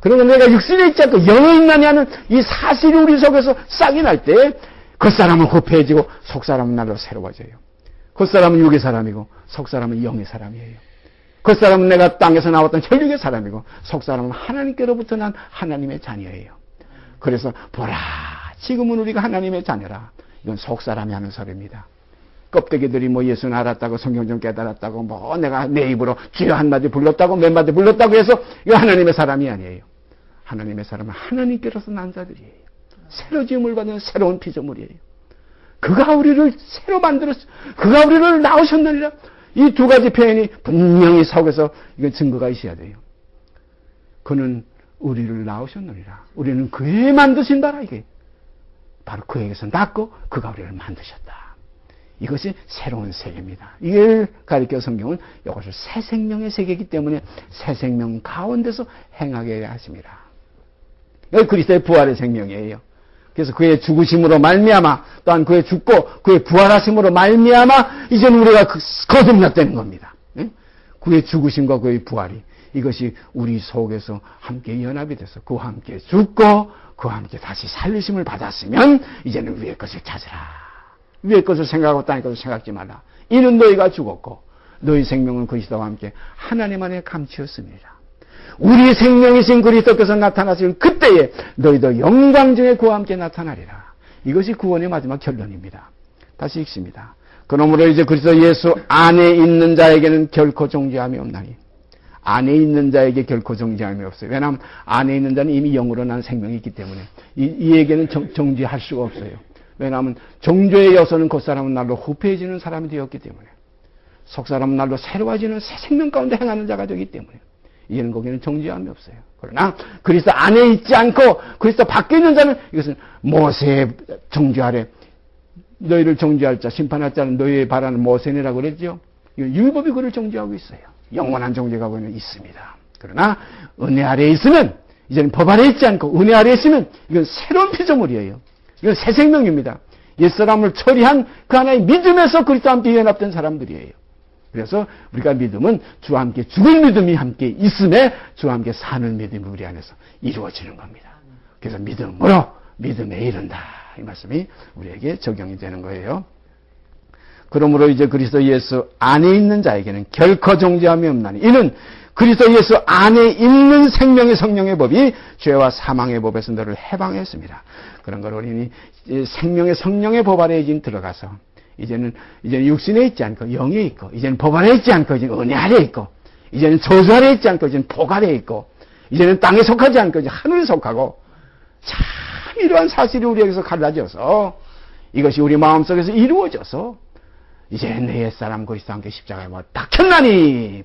그러나 내가 육신에 있지 않고 영에 있느냐는 이 사실이 우리 속에서 싹이 날 때 겉사람은 후패해지고 속사람은 날로 새로워져요. 겉사람은 육의 사람이고 속사람은 영의 사람이에요. 겉사람은 내가 땅에서 나왔던 혈육의 사람이고 속사람은 하나님께로부터 난 하나님의 자녀예요. 그래서 보라 지금은 우리가 하나님의 자녀라. 이건 속사람이 하는 소리입니다. 껍데기들이 뭐 예수는 알았다고 성경 좀 깨달았다고 뭐 내가 내 입으로 주여 한마디 불렀다고 몇 마디 불렀다고 해서 이거 하나님의 사람이 아니에요. 하나님의 사람은 하나님께로서 난 자들이에요. 새로 지음을 받은 새로운 피조물이에요. 그가 우리를 새로 만들었어. 그가 우리를 낳으셨느니라. 이 두 가지 표현이 분명히 속에서 이건 증거가 있어야 돼요. 그는 우리를 낳으셨느니라. 우리는 그의 만드신 바라 이게. 바로 그에게서 낳고 그가 우리를 만드셨다. 이것이 새로운 세계입니다. 이걸 가리켜 성경은 이것을 새 생명의 세계이기 때문에 새 생명 가운데서 행하게 하십니다. 여기 그리스도의 부활의 생명이에요. 그래서 그의 죽으심으로 말미암아 또한 그의 죽고 그의 부활하심으로 말미암아 이제는 우리가 거듭났다는 겁니다. 그의 죽으심과 그의 부활이 이것이 우리 속에서 함께 연합이 돼서 그와 함께 죽고 그와 함께 다시 살리심을 받았으면 이제는 위의 것을 찾으라. 위의 것을 생각하고 땅의 것을 생각지 말라. 이는 너희가 죽었고 너희 생명은 그리스도와 함께 하나님 안에 감추었습니다. 우리 생명이신 그리스도께서 나타나시는 그때에 너희도 영광 중에 그와 함께 나타나리라. 이것이 구원의 마지막 결론입니다. 다시 읽습니다. 그러므로 이제 그리스도 예수 안에 있는 자에게는 결코 정죄함이 없나니. 안에 있는 자에게 결코 정죄함이 없어요. 왜냐하면 안에 있는 자는 이미 영으로 난 생명이 있기 때문에 이에게는 정죄할 수가 없어요. 왜냐하면 정죄의 여서는 그 사람은 날로 후패해지는 사람이 되었기 때문에 속사람은 날로 새로워지는 새 생명 가운데 행하는 자가 되기 때문에 이제는 거기는 정죄함이 없어요. 그러나 그리스도 안에 있지 않고 그리스도 밖에 있는 자는 이것은 모세의 정죄 아래 너희를 정죄할 자 심판할 자는 너희의 바라는 모세니라고 그랬죠. 율법이 그를 정죄하고 있어요. 영원한 정죄가 거기는 있습니다. 그러나 은혜 아래에 있으면 이제는 법 아래에 있지 않고 은혜 아래에 있으면 이건 새로운 피조물이에요. 이건 새 생명입니다. 옛사람을 처리한 그 하나의 믿음에서 그리스도와 함께 연합된 사람들이에요. 그래서 우리가 믿음은 주와 함께 죽을 믿음이 함께 있음에 주와 함께 사는 믿음이 우리 안에서 이루어지는 겁니다. 그래서 믿음으로 믿음에 이른다. 이 말씀이 우리에게 적용이 되는 거예요. 그러므로 이제 그리스도 예수 안에 있는 자에게는 결코 정죄함이 없나니 이는 그리스도 예수 안에 있는 생명의 성령의 법이 죄와 사망의 법에서 너를 해방했습니다. 그런 걸 우리는 생명의 성령의 법 아래에 지금 들어가서 이제는 육신에 있지 않고 영에 있고 이제는 법 아래에 있지 않고 이제는 은혜 아래에 있고 이제는 저주 아래에 있지 않고 이제는 복 아래에 있고 이제는 땅에 속하지 않고 이제 하늘에 속하고 참 이러한 사실이 우리에게서 갈라져서 이것이 우리 마음속에서 이루어져서 이제 내 옛사람 그리스도와 함께 십자가에 뭐 박혔나니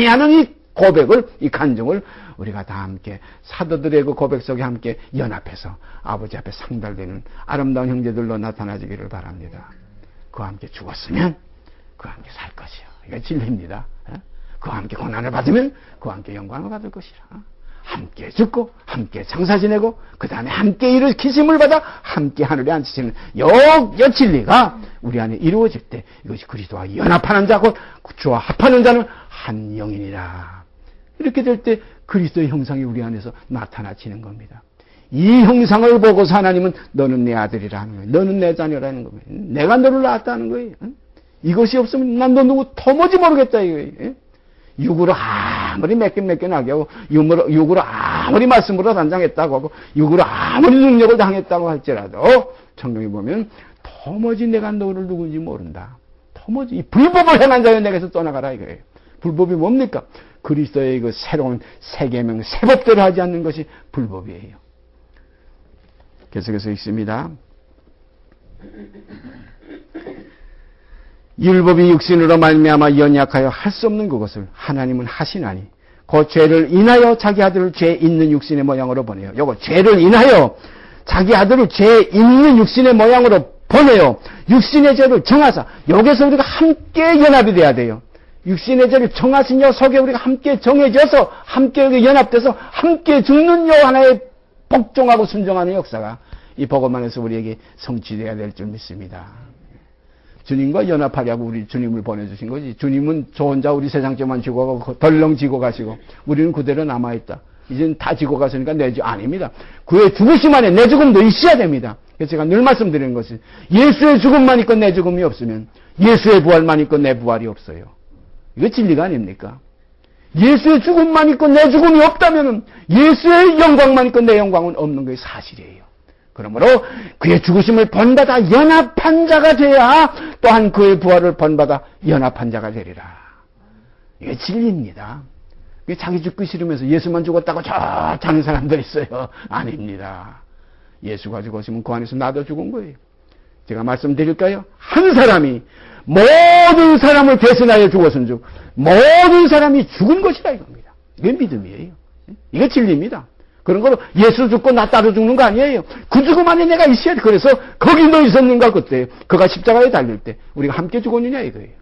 하는 이 고백을 이 간증을 우리가 다 함께 사도들의 그 고백 속에 함께 연합해서 아버지 앞에 상달되는 아름다운 형제들로 나타나지기를 바랍니다. 그와 함께 죽었으면 그와 함께 살 것이요. 이게 진리입니다. 그와 함께 고난을 받으면 그와 함께 영광을 받을 것이라. 함께 죽고 함께 장사 지내고 그 다음에 함께 일으키심을 받아 함께 하늘에 앉히시는 여 진리가 우리 안에 이루어질 때 이것이 그리스도와 연합하는 자고 주와 합하는 자는 한 영이니라. 이렇게 될 때 그리스도의 형상이 우리 안에서 나타나지는 겁니다. 이 형상을 보고서 하나님은 너는 내 아들이라 하는 거예요. 너는 내 자녀라는 겁니다. 내가 너를 낳았다는 거예요. 이것이 없으면 난 너 누구 도무지 모르겠다 이거예요. 육으로 아무리 맡겨나게 하고 육으로 아무리 말씀으로 단장했다고 하고 육으로 아무리 능력을 당했다고 할지라도 성경에 보면 도무지 내가 너를 누군지 모른다. 도무지 이 불법을 행한 자여 내게서 떠나가라 이거예요. 불법이 뭡니까? 그리스도의 그 새로운 세계명 세법대로 하지 않는 것이 불법이에요. 계속해서 읽습니다. 율법이 육신으로 말미암아 연약하여 할 수 없는 그것을 하나님은 하시나니 그 죄를 인하여 자기 아들을 죄 있는 육신의 모양으로 보내요. 요거 죄를 인하여 자기 아들을 죄 있는 육신의 모양으로 보내요. 육신의 죄를 정하사 여기서 우리가 함께 연합이 돼야 돼요. 육신의 죄를 정하신 여 속에 우리가 함께 정해져서 함께 여기 연합돼서 함께 죽는 여 하나의 복종하고 순종하는 역사가 이 복음 안에서 우리에게 성취되어야 될 줄 믿습니다. 주님과 연합하려고 우리 주님을 보내주신 거지. 주님은 저 혼자 우리 세상죄만 지고 가고 덜렁 지고 가시고 우리는 그대로 남아있다. 이젠 다 지고 갔으니까 내 죄 아닙니다. 그의 죽으심 안에 내 죽음도 있어야 됩니다. 그래서 제가 늘 말씀드리는 것이 예수의 죽음만 있고 내 죽음이 없으면 예수의 부활만 있고 내 부활이 없어요. 이거 진리가 아닙니까? 예수의 죽음만 있고 내 죽음이 없다면 예수의 영광만 있고 내 영광은 없는 게 사실이에요. 그러므로 그의 죽으심을 본받아 연합한 자가 돼야 또한 그의 부활을 본받아 연합한 자가 되리라. 이게 진리입니다. 자기 죽기 싫으면서 예수만 죽었다고 좋다는 사람들 있어요. 아닙니다. 예수가 죽었으면 그 안에서 나도 죽은 거예요. 제가 말씀드릴까요? 한 사람이 모든 사람을 대신하여 죽었은 모든 사람이 죽은 것이라 이겁니다. 이게 믿음이에요. 이게 진리입니다. 그런 거로 예수 죽고 나 따로 죽는 거 아니에요. 그 죽음 안에 내가 있어야 돼. 그래서 거기 너 있었는가 그때 그가 십자가에 달릴 때 우리가 함께 죽었느냐 이거예요.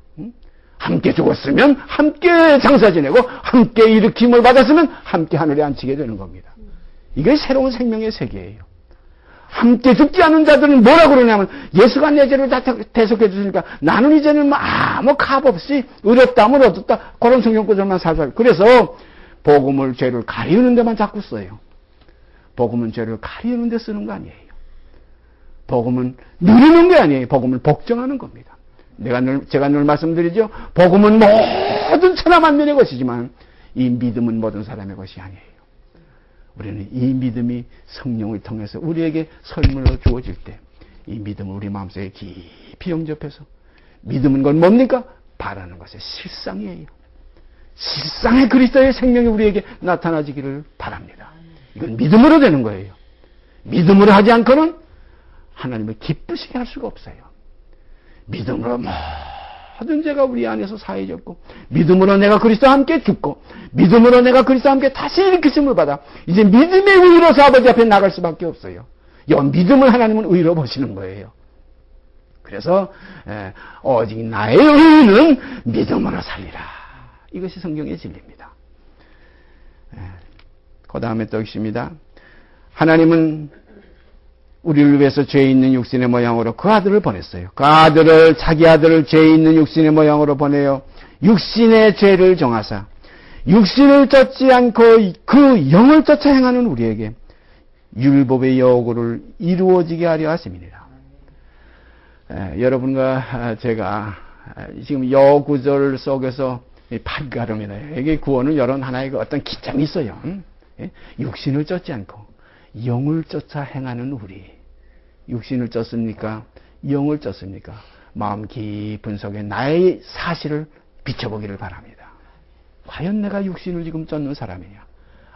함께 죽었으면 함께 장사 지내고 함께 일으킴을 받았으면 함께 하늘에 앉히게 되는 겁니다. 이게 새로운 생명의 세계예요. 함께 죽지 않은 자들은 뭐라 그러냐면 예수가 내 죄를 다 대속해 주시니까 나는 이제는 아무 값 없이 의롭다면 얻었다. 그런 성경 구절만 살살. 그래서 복음을 죄를 가리우는 데만 자꾸 써요. 복음은 죄를 가리우는 데 쓰는 거 아니에요. 복음은 누리는 게 아니에요. 복음을 복종하는 겁니다. 제가 늘 말씀드리죠. 복음은 모든 천하 만민의 것이지만 이 믿음은 모든 사람의 것이 아니에요. 우리는 이 믿음이 성령을 통해서 우리에게 선물로 주어질 때 이 믿음을 우리 마음속에 깊이 영접해서 믿음은 건 뭡니까? 바라는 것의 실상이에요. 실상의 그리스도의 생명이 우리에게 나타나지기를 바랍니다. 이건 믿음으로 되는 거예요. 믿음으로 하지 않고는 하나님을 기쁘시게 할 수가 없어요. 믿음으로 모든 죄가 우리 안에서 사해졌고 믿음으로 내가 그리스도와 함께 죽고 믿음으로 내가 그리스도와 함께 다시 일으키심을 받아 이제 믿음의 의로서 아버지 앞에 나갈 수밖에 없어요. 이 믿음을 하나님은 의로 보시는 거예요. 그래서 오직 나의 의는 믿음으로 살리라. 이것이 성경의 진리입니다. 그 다음에 또 있습니다. 하나님은 우리를 위해서 죄 있는 육신의 모양으로 그 아들을 보냈어요. 그 아들을 자기 아들을 죄 있는 육신의 모양으로 보내요. 육신의 죄를 정하사 육신을 쫓지 않고 그 영을 쫓아 행하는 우리에게 율법의 여고를 이루어지게 하려 하심이니라. 여러분과 제가 지금 여 구절 속에서 판가름이다. 이게 구원은 이런 하나의 어떤 기점이 있어요. 육신을 쫓지 않고 영을 쫓아 행하는 우리. 육신을 쫓습니까? 영을 쫓습니까? 마음 깊은 속에 나의 사실을 비춰보기를 바랍니다. 과연 내가 육신을 지금 쫓는 사람이냐?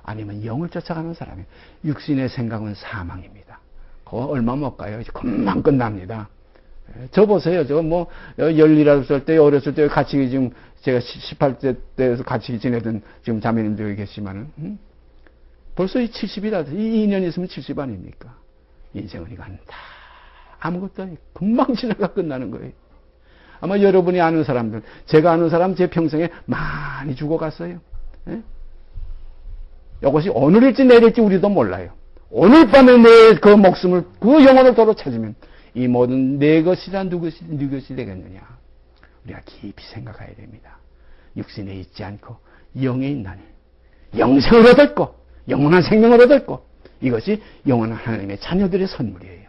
아니면 영을 쫓아가는 사람이냐? 육신의 생각은 사망입니다. 그거 얼마 못 가요. 금방 끝납니다. 저 보세요. 저 12살 때, 어렸을 때 같이 지금 제가 18세 때에서 같이 지내던 지금 자매님들이 계시지만은, 벌써 70이다. 2년 있으면 70 아닙니까? 인생은 이건 다 아무것도 아니고 금방 지나가 끝나는 거예요. 아마 여러분이 아는 사람들, 제가 아는 사람 제 평생에 많이 죽어갔어요. 예? 이것이 오늘일지 내일일지 우리도 몰라요. 오늘 밤에 내 그 목숨을, 그 영혼을 도로 찾으면 이 모든 내 것이란 네 것이 되겠느냐. 우리가 깊이 생각해야 됩니다. 육신에 있지 않고 영에 있나니 영생을 얻었고 영원한 생명을 얻었고 이것이 영원한 하나님의 자녀들의 선물이에요.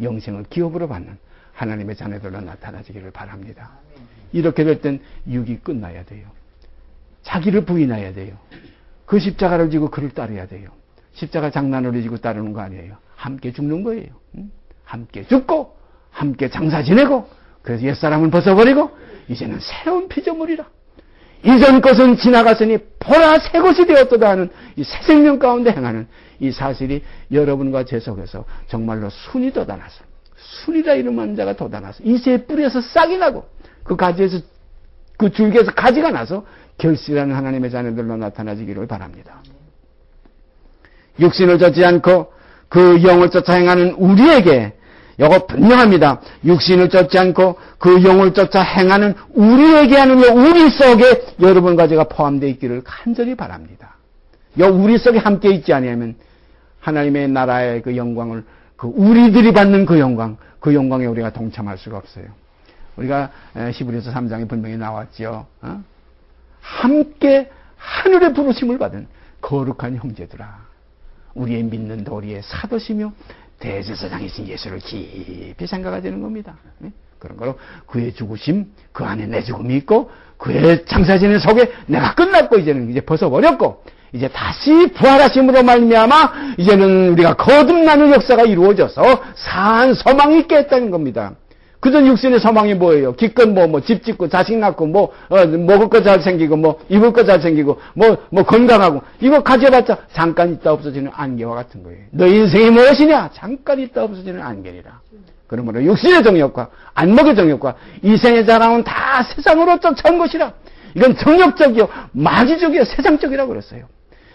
영생을 기업으로 받는 하나님의 자녀들로 나타나지기를 바랍니다. 이렇게 될 땐 육이 끝나야 돼요. 자기를 부인해야 돼요. 그 십자가를 지고 그를 따르야 돼요. 십자가 장난으로 지고 따르는 거 아니에요. 함께 죽는 거예요. 함께 죽고 함께 장사 지내고 그래서 옛사람을 벗어버리고 이제는 새로운 피조물이라. 이전 것은 지나갔으니 보라 새 것이 되었도다 하는 이 새 생명 가운데 행하는 이 사실이 여러분과 제 속에서 정말로 순이 돋아나서 순이라 이름하는 자가 돋아나서 이 새 뿌리에서 싹이 나고 그 가지에서 그 줄기에서 가지가 나서 결실하는 하나님의 자녀들로 나타나지기를 바랍니다. 육신을 쫓지 않고 그 영을 쫓아 행하는 우리에게 이거 분명합니다. 육신을 쫓지 않고 그 영을 쫓아 행하는 우리에게 하는 우리 속에 여러분과 제가 포함되어 있기를 간절히 바랍니다. 요 우리 속에 함께 있지 아니하면 하나님의 나라의 그 영광을 그 우리들이 받는 그 영광에 우리가 동참할 수가 없어요. 우리가 히브리서 3장에 분명히 나왔죠. 함께 하늘의 부르심을 받은 거룩한 형제들아. 우리의 믿는 도리의 사도시며 대제사장이신 예수를 깊이 생각하게 되는 겁니다. 그런 거로 그의 죽으심, 그 안에 내 죽음이 있고 그의 장사진의 속에 내가 끝났고 이제는 이제 벗어버렸고 이제 다시 부활하심으로 말미암아 이제는 우리가 거듭나는 역사가 이루어져서 사한 소망이 있게 했다는 겁니다. 그전 육신의 소망이 뭐예요? 기껏 집 짓고 자식 낳고 먹을 거 잘 생기고 입을 거 잘 생기고 건강하고 이거 가져봤자 잠깐 있다 없어지는 안개와 같은 거예요. 너 인생이 무엇이냐? 잠깐 있다 없어지는 안개니라. 그러므로 육신의 정욕과 안목의 정욕과 이생의 자랑은 다 세상으로 쫓아온 것이라. 이건 정욕적이요, 마귀적이요, 세상적이라고 그랬어요.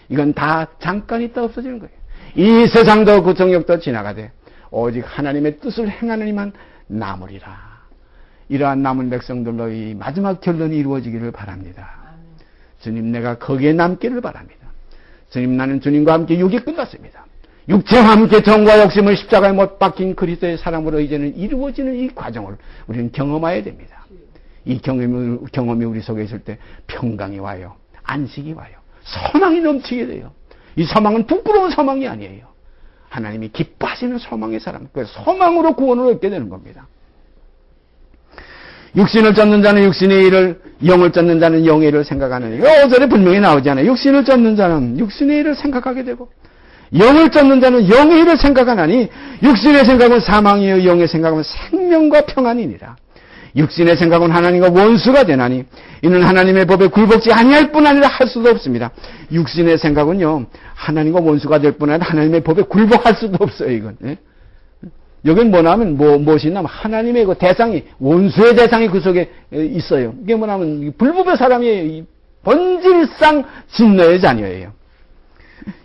이건 다 잠깐 있다 없어지는 거예요. 이 세상도 그 정욕도 지나가되 오직 하나님의 뜻을 행하는 이만 남으리라. 이러한 남은 백성들로 이 마지막 결론이 이루어지기를 바랍니다. 주님, 내가 거기에 남기를 바랍니다. 주님, 나는 주님과 함께 육이 끝났습니다. 육체와 함께 정과 욕심을 십자가에 못 박힌 그리스도의 사랑으로 이제는 이루어지는 이 과정을 우리는 경험해야 됩니다. 이 경험이 우리 속에 있을 때 평강이 와요. 안식이 와요. 소망이 넘치게 돼요. 이 소망은 부끄러운 소망이 아니에요. 하나님이 기뻐하시는 소망의 사람, 그 소망으로 구원을 얻게 되는 겁니다. 육신을 쫓는 자는 육신의 일을, 영을 쫓는 자는 영의 일을 생각하는, 이거 5절에 분명히 나오잖아요. 육신을 쫓는 자는 육신의 일을 생각하게 되고 영을 쫓는 자는 영의 일을 생각하나니 육신의 생각은 사망이요 영의 생각은 생명과 평안이니라. 육신의 생각은 하나님과 원수가 되나니 이는 하나님의 법에 굴복지 아니할 뿐 아니라 할 수도 없습니다. 육신의 생각은요 하나님과 원수가 될 뿐 아니라 하나님의 법에 굴복할 수도 없어요. 이건 여긴 뭐냐면 무엇이 있냐면 하나님의 그 대상이, 원수의 대상이 그 속에 있어요. 이게 뭐냐면 불법의 사람이 본질상 진노의 자녀예요.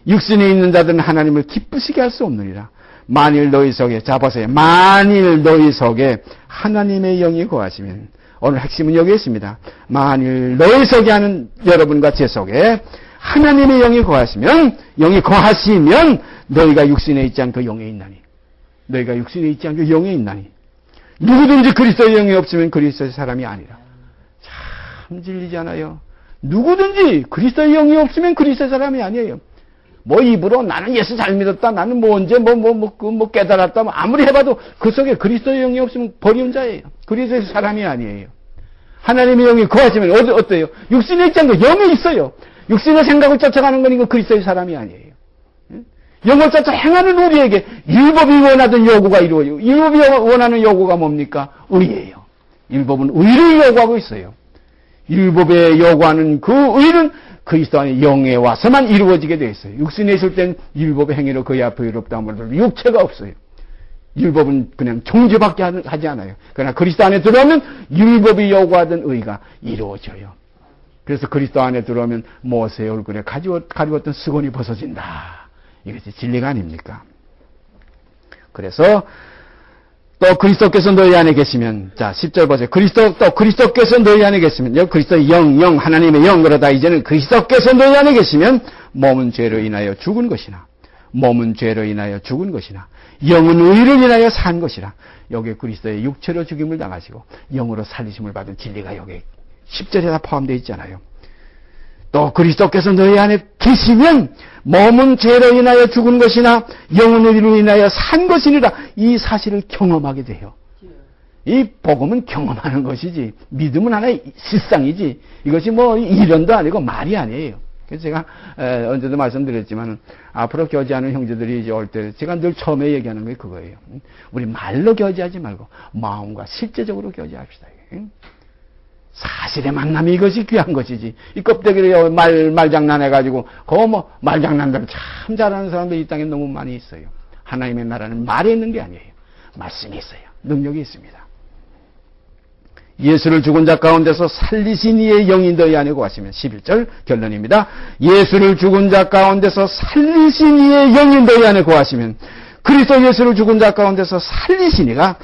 육신에 있는 자들은 하나님을 기쁘시게 할 수 없느니라. 만일 너희 속에, 자 보세요. 만일 너희 속에 하나님의 영이 거하시면, 오늘 핵심은 여기 있습니다. 만일 너희 속에 하는 여러분과 제 속에 하나님의 영이 거하시면 너희가 육신에 있지 않고 영에 있나니. 너희가 육신에 있지 않고 영에 있나니. 누구든지 그리스도의 영이 없으면 그리스도의 사람이 아니라. 참 진리잖아요. 누구든지 그리스도의 영이 없으면 그리스도의 사람이 아니에요. 입으로 나는 예수 잘 믿었다, 나는 언제 깨달았다, 아무리 해봐도 그 속에 그리스도의 영이 없으면 버리운 자예요. 그리스도의 사람이 아니에요. 하나님의 영이 거하시면 어때요? 육신에 있지 않고 영에 있어요. 육신의 생각을 쫓아가는 거니까 그리스도의 사람이 아니에요. 영을 쫓아 행하는 우리에게 율법이 원하던 요구가 이루어지고, 율법이 원하는 요구가 뭡니까? 의예요. 율법은 의를 요구하고 있어요. 율법에 요구하는 그 의는 그리스도 안에 영에 와서만 이루어지게 되어 있어요. 육신에 있을 땐 율법의 행위로 그의 앞에 의롭다 하면 육체가 없어요. 율법은 그냥 통제밖에 하지 않아요. 그러나 그리스도 안에 들어오면 율법이 요구하던 의가 이루어져요. 그래서 그리스도 안에 들어오면 모세의 얼굴에 가리웠던 수건이 벗어진다. 이것이 진리가 아닙니까? 그래서 또 그리스도께서 너희 안에 계시면, 자 10절 보세요. 그리스도께서 너희 안에 계시면, 그리스도의 영, 하나님의 영, 그러다 이제는 그리스도께서 너희 안에 계시면 몸은 죄로 인하여 죽은 것이나 영은 의를 인하여 산 것이라. 여기에 그리스도의 육체로 죽임을 당하시고 영으로 살리심을 받은 진리가 여기 10절에 다 포함되어 있잖아요. 또 그리스도께서 너희 안에 계시면 몸은 죄로 인하여 죽은 것이나 영은 의로 인하여 산 것이니라. 이 사실을 경험하게 돼요. 이 복음은 경험하는 것이지, 믿음은 하나의 실상이지, 이것이 이론도 아니고 말이 아니에요. 그래서 제가 언제도 말씀드렸지만 앞으로 교제하는 형제들이 이제 올 때 제가 늘 처음에 얘기하는 게 그거예요. 우리 말로 교제하지 말고 마음과 실제적으로 교제합시다. 사실의 만남이 이것이 귀한 것이지. 이 껍데기를 말장난해가지고, 말장난들 참 잘하는 사람들이 이 땅에 너무 많이 있어요. 하나님의 나라는 말에 있는 게 아니에요. 말씀이 있어요. 능력이 있습니다. 예수를 죽은 자 가운데서 살리신 이의 영이 너희 안에 거하시면, 11절 결론입니다. 예수를 죽은 자 가운데서 살리신 이의 영이 너희 안에 거하시면, 그리스도 예수를 죽은 자 가운데서 살리신 이가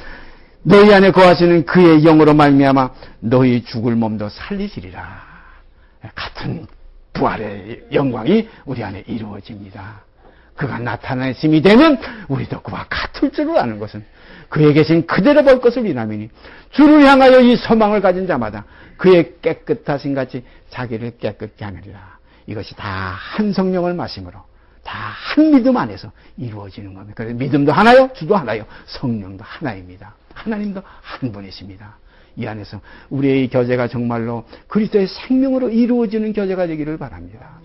너희 안에 거하시는 그의 영으로 말미암아 너희 죽을 몸도 살리시리라. 같은 부활의 영광이 우리 안에 이루어집니다. 그가 나타나심이 되면 우리도 그와 같을 줄을 아는 것은 그에 계신 그대로 볼 것을 이남이니, 주를 향하여 이 소망을 가진 자마다 그의 깨끗하신 같이 자기를 깨끗게 하느리라. 이것이 다 한 성령을 마심으로, 다 한 믿음 안에서 이루어지는 겁니다. 그래서 믿음도 하나요, 주도 하나요, 성령도 하나입니다. 하나님도 한 분이십니다. 이 안에서 우리의 교제가 정말로 그리스도의 생명으로 이루어지는 교제가 되기를 바랍니다.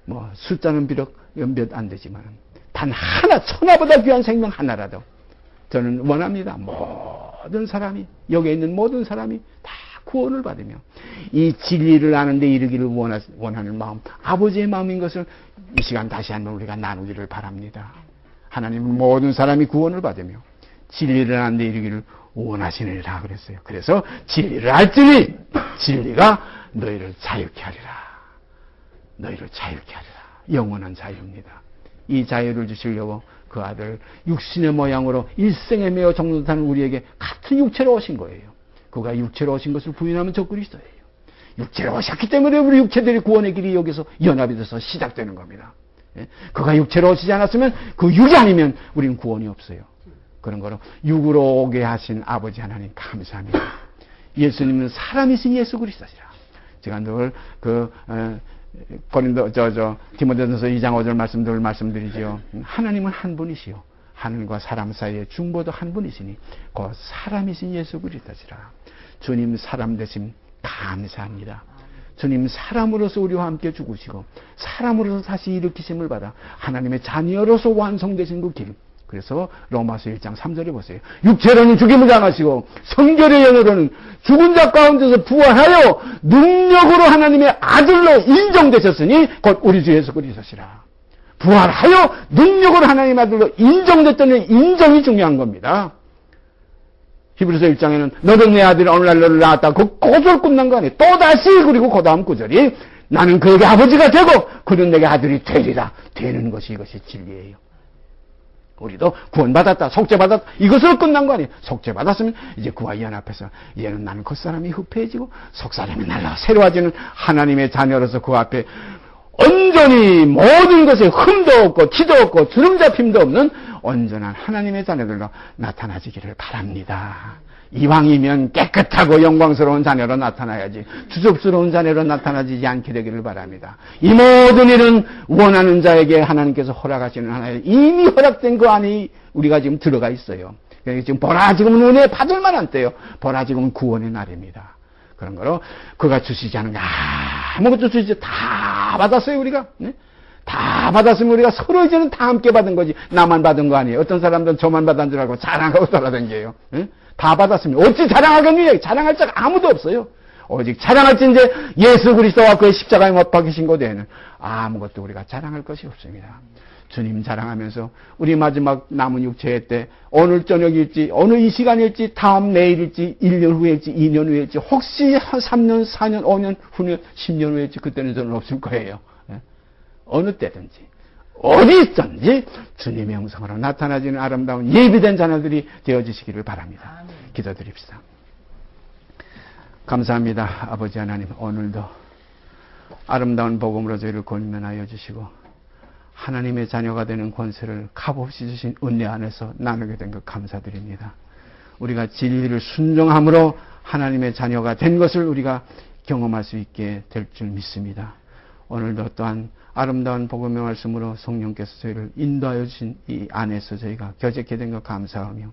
뭐 숫자는 비록 몇 안 되지만 단 하나, 천하보다 귀한 생명 하나라도 저는 원합니다. 모든 사람이, 여기에 있는 모든 사람이 다 구원을 받으며 이 진리를 아는 데 이르기를 원하는 마음, 아버지의 마음인 것을 이 시간 다시 한번 우리가 나누기를 바랍니다. 하나님은 모든 사람이 구원을 받으며 진리를 아는 데 이르기를 원하시느니라 그랬어요. 그래서 진리를 알지니 진리가 너희를 자유케 하리라. 너희를 자유케 하리라. 영원한 자유입니다. 이 자유를 주시려고 그 아들 육신의 모양으로 일생에 매어 정노릇하는 우리에게 같은 육체로 오신 거예요. 그가 육체로 오신 것을 부인하면 저 그리스도예요. 육체로 오셨기 때문에 우리 육체들이 구원의 길이 여기서 연합이 돼서 시작되는 겁니다. 그가 육체로 오시지 않았으면 그 육이 아니면 우리는 구원이 없어요. 그런 거로 육으로 오게 하신 아버지 하나님 감사합니다. 예수님은 사람이신 예수 그리스도시라. 제가 늘 디모데전서 2장 5절 말씀드리지요. 하나님은 한 분이시요 하늘과 사람 사이에 중보도 한 분이시니 그 사람이신 예수 그리스도시라. 주님 사람 되심 감사합니다. 주님 사람으로서 우리와 함께 죽으시고 사람으로서 다시 일으키심을 받아 하나님의 자녀로서 완성되신 그 길. 그래서 로마서 1장 3절에 보세요. 육체로는 죽임을 당하시고 성결의 영으로는 죽은 자 가운데서 부활하여 능력으로 하나님의 아들로 인정되셨으니 곧 우리 주 예수 그리스도시라. 부활하여 능력으로 하나님의 아들로 인정됐다는 인정이 중요한 겁니다. 히브리서 1장에는 너는 내 아들이 오늘날 너를 낳았다. 그 고소를 끝난 거 아니에요. 또다시 그리고 그 다음 구절이 나는 그에게 아버지가 되고 그는 내게 아들이 되리라. 되는 것이 이것이 진리예요. 우리도 구원받았다, 속죄받았다, 이것으로 끝난 거 아니에요. 속죄받았으면 이제 그와 연합해서 이제는 나는 겉사람이 흡해지고 속사람이 날라 새로워지는 하나님의 자녀로서 그 앞에 온전히 모든 것에 흠도 없고 티도 없고 주름 잡힘도 없는 온전한 하나님의 자녀들로 나타나지기를 바랍니다. 이왕이면 깨끗하고 영광스러운 자녀로 나타나야지 주접스러운 자녀로 나타나지 않게 되기를 바랍니다. 이 모든 일은 원하는 자에게 하나님께서 허락하시는 하나님 이미 허락된 그 안에 우리가 지금 들어가 있어요. 그러니까 지금 보라 지금은 은혜 받을 만한 때요. 보라 지금은 구원의 날입니다. 그런 거로 그가 주시지 않은 게 아무것도 주시지 다 받았어요 우리가. 네? 다 받았으면 우리가 서로 이제는 다 함께 받은 거지 나만 받은 거 아니에요. 어떤 사람들은 저만 받은 줄 알고 자랑하고 돌아다녀요. 네? 다 받았으면 어찌 자랑하겠느냐. 자랑할 자가 아무도 없어요. 오직 자랑할지 이제 예수 그리스도와 그의 십자가에 못 박히신 것 외에는 아무것도 우리가 자랑할 것이 없습니다. 주님 자랑하면서 우리 마지막 남은 육체의 때 오늘 저녁일지 어느 이 시간일지 다음 내일일지 1년 후일지 2년 후일지 혹시 한 3년 4년 5년 후년 10년 후일지 그때는 저는 없을 거예요. 어느 때든지 어디 있든지 주님의 형상으로 나타나지는 아름다운 예비된 자녀들이 되어지시기를 바랍니다. 기도드립시다. 감사합니다. 아버지 하나님 오늘도 아름다운 복음으로 저희를 권면하여 주시고 하나님의 자녀가 되는 권세를 값없이 주신 은혜 안에서 나누게 된 것 감사드립니다. 우리가 진리를 순종함으로 하나님의 자녀가 된 것을 우리가 경험할 수 있게 될 줄 믿습니다. 오늘도 또한 아름다운 복음의 말씀으로 성령께서 저희를 인도하여 주신 이 안에서 저희가 교제케 된 것 감사하며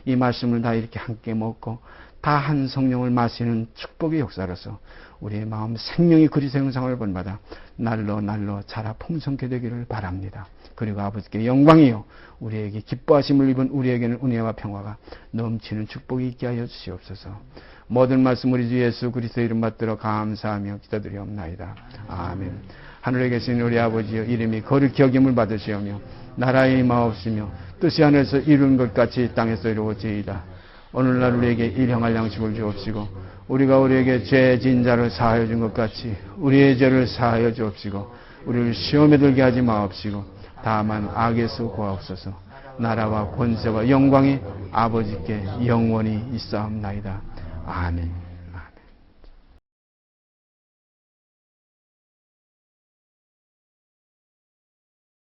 이 말씀을 다 이렇게 함께 먹고 다 한 성령을 마시는 축복의 역사로서 우리의 마음 생명이 그리스도의 형상을 본받아 날로 자라 풍성케 되기를 바랍니다. 그리고 아버지께 영광이요 우리에게 기뻐하심을 입은 우리에게는 은혜와 평화가 넘치는 축복이 있게 하여 주시옵소서. 모든 말씀 우리 주 예수 그리스도의 이름 받들어 감사하며 기도드리옵나이다. 아멘. 하늘에 계신 우리 아버지여 이름이 거룩히 여김을 받으시오며 나라의 임하옵시며 뜻이 하늘에서 이룬 것 같이 땅에서 이루어지이다. 오늘날 우리에게 일용할 양식을 주옵시고 우리가 우리에게 죄 지은 자를 사하여 준 것 같이 우리의 죄를 사하여 주옵시고 우리를 시험에 들게 하지 마옵시고 다만 악에서 구하옵소서. 나라와 권세와 영광이 아버지께 영원히 있사옵나이다. 아멘.